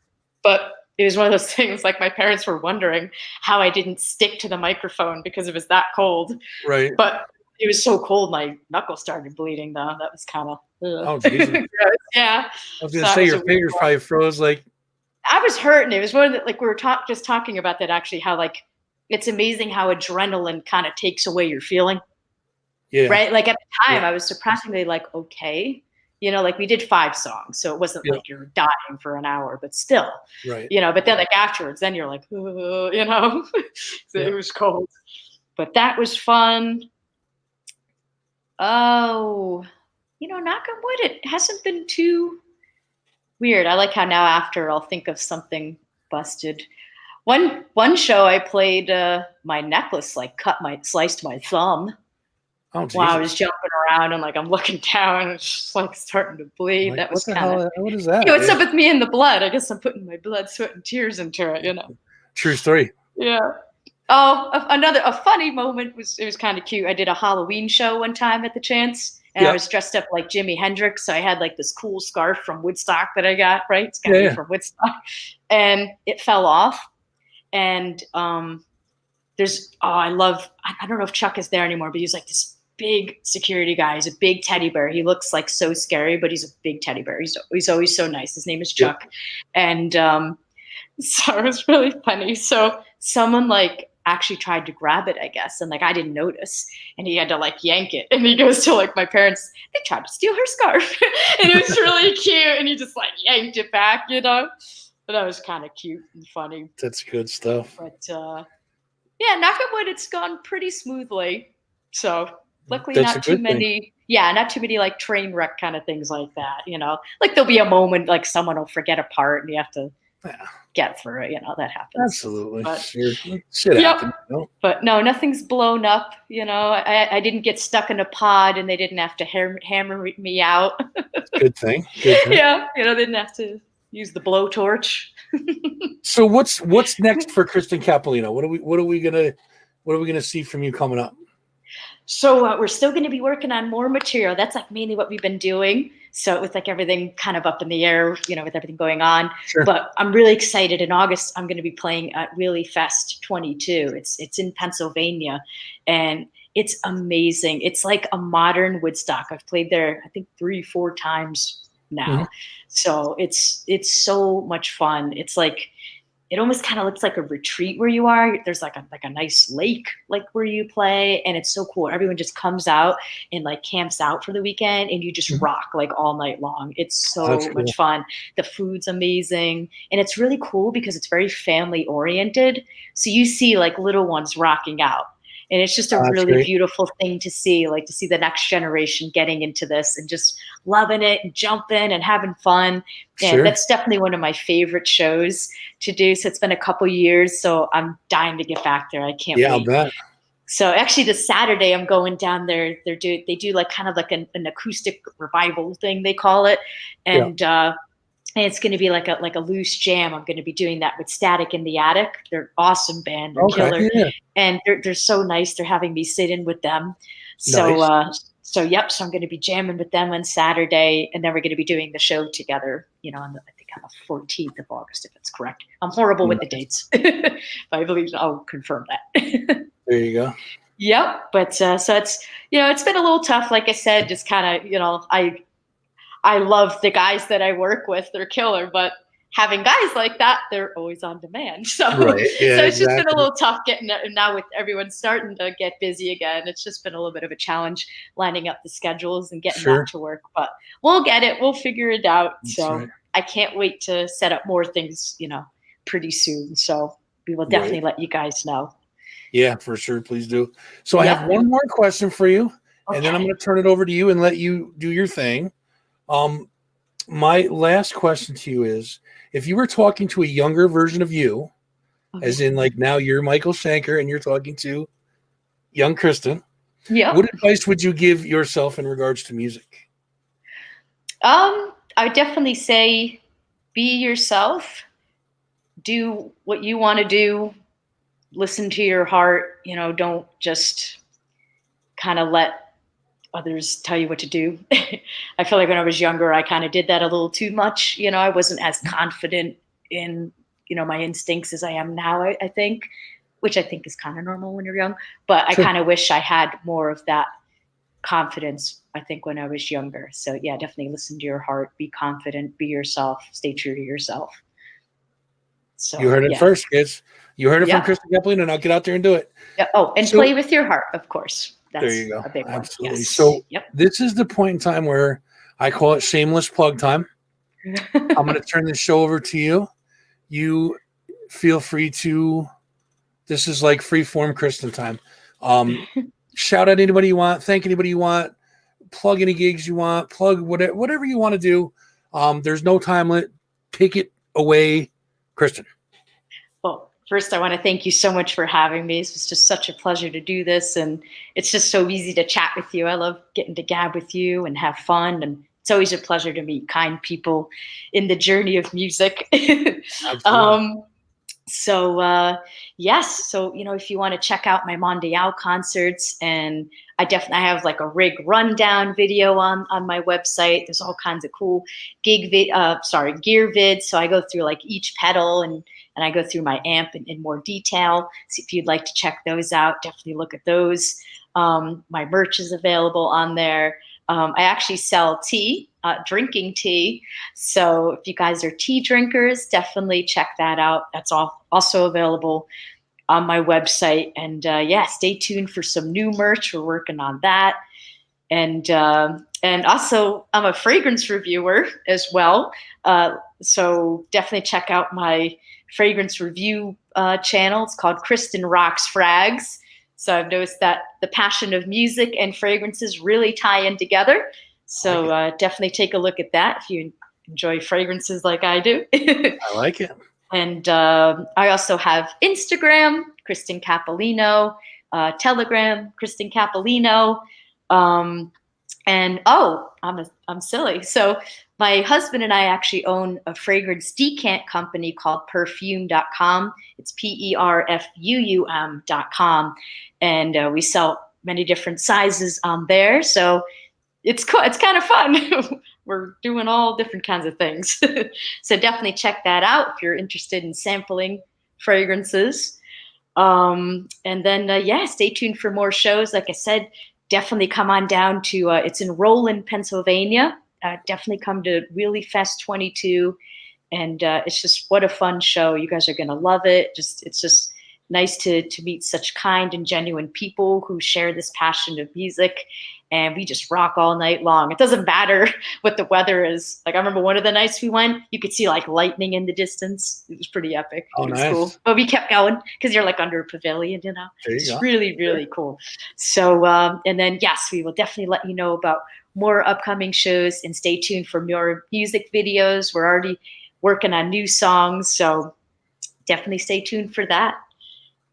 But it was one of those things like my parents were wondering how I didn't stick to the microphone because it was that cold. Right. But it was so cold, my knuckles started bleeding though. That was kind of oh Jesus. Yeah. I was gonna say your fingers probably froze like. I was hurting. It was one of the, like we were just talking about that actually, how like it's amazing how adrenaline kind of takes away your feeling. Yeah. Right. Like at the time I was surprisingly like, okay, like we did 5 songs. So it wasn't like you're dying for an hour, but still, right. But then like afterwards, then you're like, so it was cold, but that was fun. Oh, knock on wood, it hasn't been too weird. I like how now after I'll think of something busted. One show I played, my necklace like sliced my thumb. Oh, while I was jumping around, and like I'm looking down, and it's just like starting to bleed. Like, that was what the kind of. hell? What is that? What's up with me and the blood? I guess I'm putting my blood, sweat, and tears into it. True story. Yeah. Oh, a funny moment was kind of cute. I did a Halloween show one time at the Chance, and I was dressed up like Jimi Hendrix. So I had like this cool scarf from Woodstock that I got. Right, it's got to be from Woodstock, and it fell off. And I don't know if Chuck is there anymore, but he's like this big security guy. He's a big teddy bear. He looks like so scary, but he's a big teddy bear. He's always so nice. His name is Chuck. And so it was really funny. So someone like actually tried to grab it, I guess, and like I didn't notice, and he had to like yank it. And he goes to like my parents, they tried to steal her scarf. And it was really cute, and he just like yanked it back, But that was kind of cute and funny. That's good stuff. But yeah, knock on wood, it's gone pretty smoothly. So luckily That's not too many like train wreck kind of things like that, like there'll be a moment like someone will forget a part and you have to get through it, that happens. Absolutely. But, shit happens, But no, nothing's blown up, I didn't get stuck in a pod and they didn't have to hammer me out. Good thing. Yeah, they didn't have to use the blowtorch. So what's next for Kristen Capolino? What are we gonna see from you coming up? So we're still going to be working on more material. That's like mainly what we've been doing. So with like everything kind of up in the air, with everything going on. Sure. But I'm really excited. In August, I'm going to be playing at Wheelie Fest 22. It's in Pennsylvania, and it's amazing. It's like a modern Woodstock. I've played there, I think 3-4 times now. Mm-hmm. So it's so much fun. It's like, it almost kind of looks like a retreat where you are. There's like a nice lake like where you play, and it's so cool. Everyone just comes out and like camps out for the weekend, and you just rock like all night long. It's so much fun. The food's amazing, and it's really cool because it's very family oriented. So you see like little ones rocking out. And it's just a really beautiful thing to see, like to see the next generation getting into this and just loving it and jumping and having fun. And that's definitely one of my favorite shows to do. So it's been a couple years, so I'm dying to get back there. I can't wait. I'll bet. So actually this Saturday I'm going down there. They do like kind of like an acoustic revival thing, they call it. And and it's going to be like a loose jam. I'm going to be doing that with Static in the Attic. They're awesome band. They're killer. Yeah. And they're so nice. They're having me sit in with them. So, nice. So I'm going to be jamming with them on Saturday, and then we're going to be doing the show together, I think on the 14th of August, if it's correct. I'm horrible with the dates, but I believe I'll confirm that. There you go. Yep. But so it's, it's been a little tough. Like I said, just kind of, I love the guys that I work with. They're killer, but having guys like that, they're always on demand. So, Right. Yeah, so it's just been exactly. a little tough getting now with everyone starting to get busy again. It's just been a little bit of a challenge lining up the schedules and getting Sure. that to work, but we'll get it. We'll figure it out. That's So right. I can't wait to set up more things, pretty soon. So we will definitely let you guys know. Yeah, for sure. Please do. So I Yeah. have one more question for you, and then I'm Okay. going to turn it over to you and let you do your thing. My last question to you is, if you were talking to a younger version of you, as in like now you're Michael Shanker and you're talking to young Kristen, what advice would you give yourself in regards to music? I would definitely say be yourself, do what you want to do, listen to your heart, don't just kind of let others tell you what to do. I feel like when I was younger, I kind of did that a little too much. I wasn't as confident in, my instincts as I am now, I think, which I think is kind of normal when you're young. But I kind of wish I had more of that confidence, I think, when I was younger. So yeah, definitely listen to your heart, be confident, be yourself, stay true to yourself. So You heard it first, kids. You heard it from Kristen Capolino. Now get out there and do it. Yeah. Oh, and play with your heart, of course. That's there you go. A big one. Absolutely. Yes. So this is the point in time where I call it shameless plug time. I'm going to turn this show over to you. You feel free to, this is like free form Kristen time. Shout out anybody you want, thank anybody you want, plug any gigs you want, plug whatever you want to do. There's no time limit. Take it away, Kristen. Well, first, I want to thank you so much for having me. It was just such a pleasure to do this. And it's just so easy to chat with you. I love getting to gab with you and have fun. And it's always a pleasure to meet kind people in the journey of music. So, yes. So, if you want to check out my Mondial concerts, and I have like a rig rundown video on my website. There's all kinds of cool gear vids. So I go through like each pedal and I go through my amp in more detail. So if you'd like to check those out, definitely look at those. My merch is available on there. I actually sell tea, drinking tea. So if you guys are tea drinkers, definitely check that out. That's also available on my website. And stay tuned for some new merch. We're working on that. And also I'm a fragrance reviewer as well. So definitely check out my fragrance review channel. It's called Kristen Rocks Frags. So I've noticed that the passion of music and fragrances really tie in together. So definitely take a look at that if you enjoy fragrances like I do. I like it. And I also have Instagram, Kristen Capolino, Telegram, Kristen Capolino. I'm silly. So my husband and I actually own a fragrance decant company called perfume.com. It's perfuum.com. And we sell many different sizes on there. So it's cool. It's kind of fun. We're doing all different kinds of things. So definitely check that out if you're interested in sampling fragrances. And then, stay tuned for more shows. Like I said, definitely come on down to, it's in Roland, Pennsylvania. Definitely come to Wheelie Fest 22. And it's just, what a fun show. You guys are going to love it. It's just nice to meet such kind and genuine people who share this passion of music. And we just rock all night long. It doesn't matter what the weather is. Like I remember one of the nights we went, you could see like lightning in the distance. It was pretty epic. Oh, it was nice. Cool. But we kept going because you're like under a pavilion, It's really, really cool. So, and then, yes, we will definitely let you know about more upcoming shows, and stay tuned for more music videos. We're already working on new songs. So definitely stay tuned for that.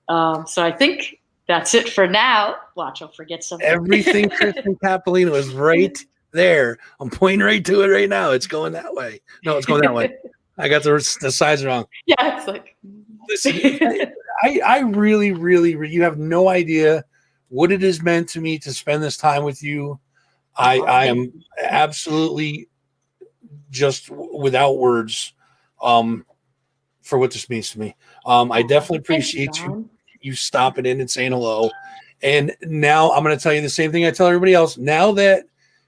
So I think that's it for now. Watch, I'll forget something. Everything Kristen Capolino is right there. I'm pointing right to it right now. It's going that way. No, it's going that way. I got the size wrong. Yeah, it's like. Listen, I really, really, you have no idea what it has meant to me to spend this time with you. I am absolutely just without words for what this means to me. I definitely appreciate you stopping in and saying hello. And now I'm going to tell you the same thing I tell everybody else. Now that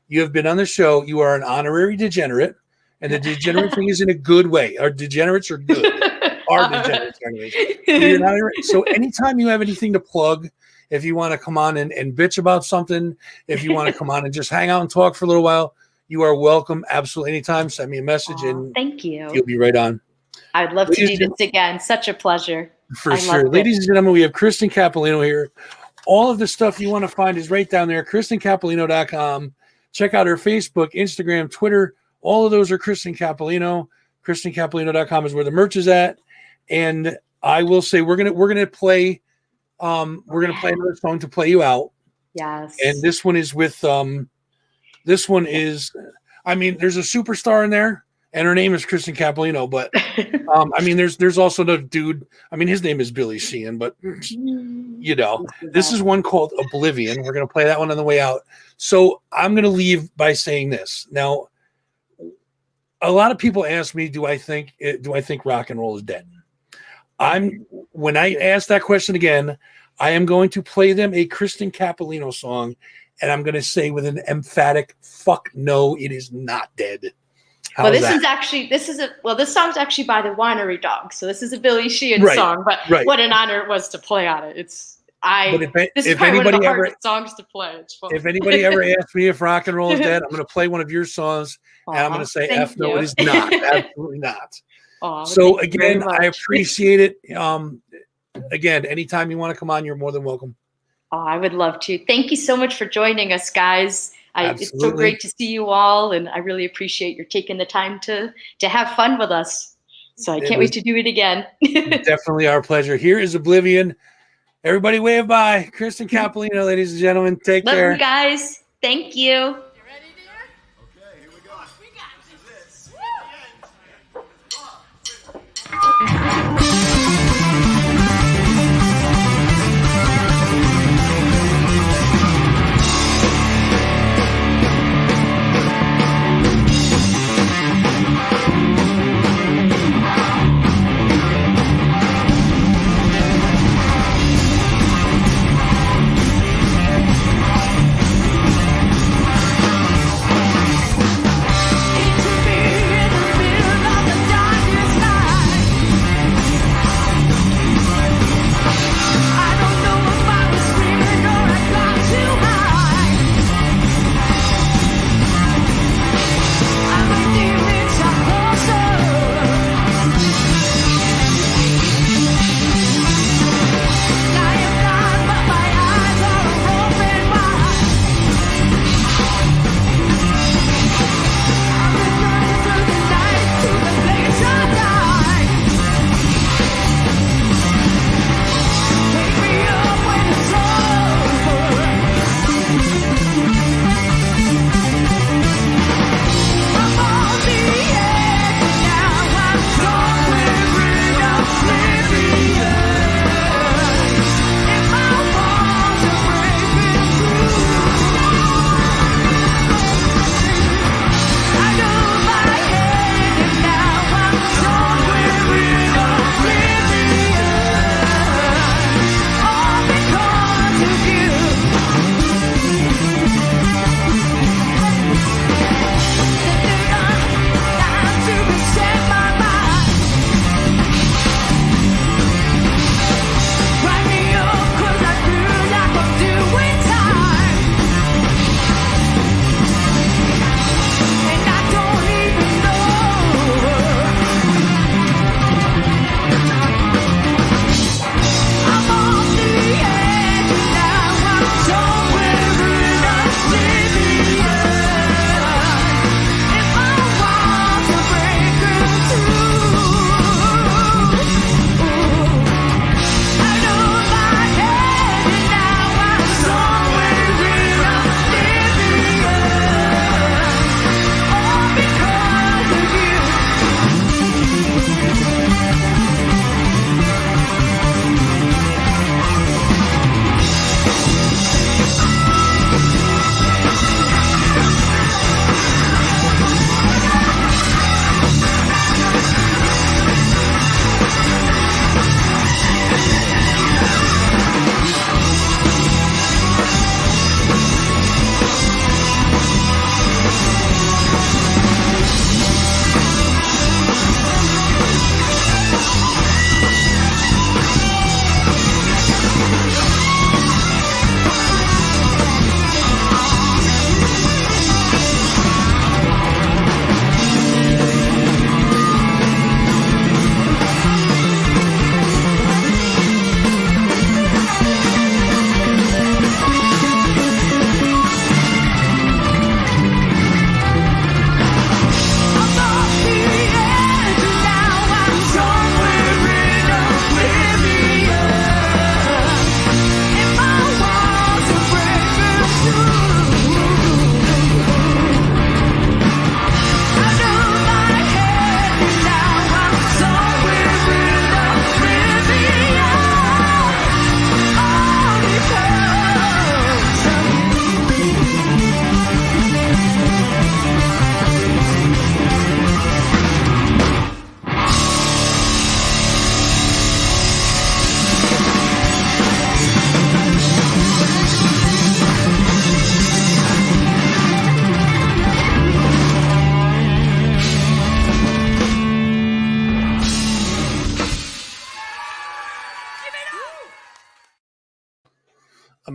you have been on the show, you are an honorary degenerate, and the degenerate thing is in a good way. Our degenerates are good. Our degenerates are so anytime you have anything to plug, if you want to come on and bitch about something, if you want to come on and just hang out and talk for a little while, you are welcome. Absolutely anytime. Send me a message and thank you. You'll be right on. I'd love to do this again. Such a pleasure. For sure. Ladies and gentlemen, we have Kristen Capolino here. All of the stuff you want to find is right down there, KristenCapolino.com. Check out her Facebook, Instagram, Twitter. All of those are Kristen Capolino. KristenCapolino.com is where the merch is at. And I will say we're gonna play another song to play you out. Yes. And this one is with there's a superstar in there. And her name is Kristen Capolino, but there's also the dude. His name is Billy Sheehan, but this is one called Oblivion. We're gonna play that one on the way out. So I'm gonna leave by saying this. Now, a lot of people ask me, do I think rock and roll is dead? When I ask that question again, I am going to play them a Kristen Capolino song, and I'm going to say with an emphatic fuck no, it is not dead. This song's actually by the Winery Dog, so this is a Billy Sheehan song. But what an honor it was to play on it. This is probably one of the hardest songs to play. It's fun. If anybody ever asks me if rock and roll is dead, I'm going to play one of your songs, and I'm going to say, "F no, it is not. Absolutely not." So again, I appreciate it. Again, anytime you want to come on, you're more than welcome. I would love to. Thank you so much for joining us, guys. It's so great to see you all, and I really appreciate your taking the time to have fun with us. So I can't wait to do it again. Definitely our pleasure. Here is Oblivion. Everybody wave bye. Kristen Capolino, ladies and gentlemen. Take care. Love you guys. Thank you.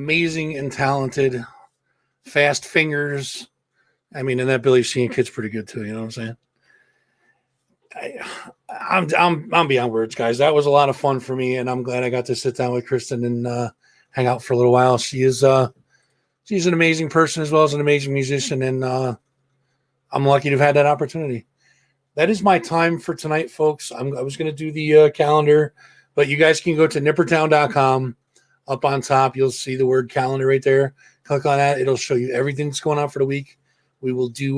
amazing and talented, fast fingers. I mean, and that Billy Sheehan kid's pretty good too. You know what I'm saying? I'm beyond words, guys. That was a lot of fun for me, and I'm glad I got to sit down with Kristen and hang out for a little while. She's an amazing person as well as an amazing musician, and I'm lucky to have had that opportunity. That is my time for tonight, folks. I was going to do the calendar, but you guys can go to nippertown.com. Up on top, you'll see the word calendar right there. Click on that. It'll show you everything that's going on for the week. We will do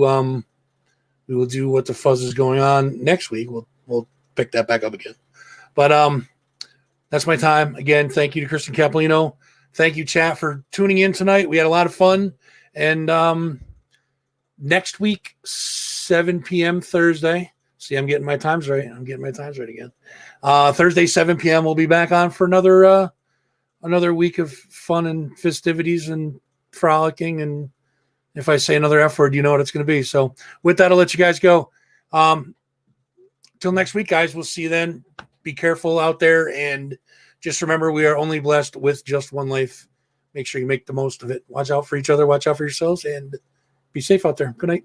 what the fuzz is going on next week. We'll pick that back up again. But that's my time. Again, thank you to Kristen Capolino. Thank you, chat, for tuning in tonight. We had a lot of fun. And next week, 7 p.m. Thursday. See, I'm getting my times right. Again. Thursday, 7 p.m. We'll be back on for another week of fun and festivities and frolicking. And if I say another F word, you know what it's going to be. So with that, I'll let you guys go. Till next week, guys. We'll see you then. Be careful out there. And just remember, we are only blessed with just one life. Make sure you make the most of it. Watch out for each other. Watch out for yourselves. And be safe out there. Good night.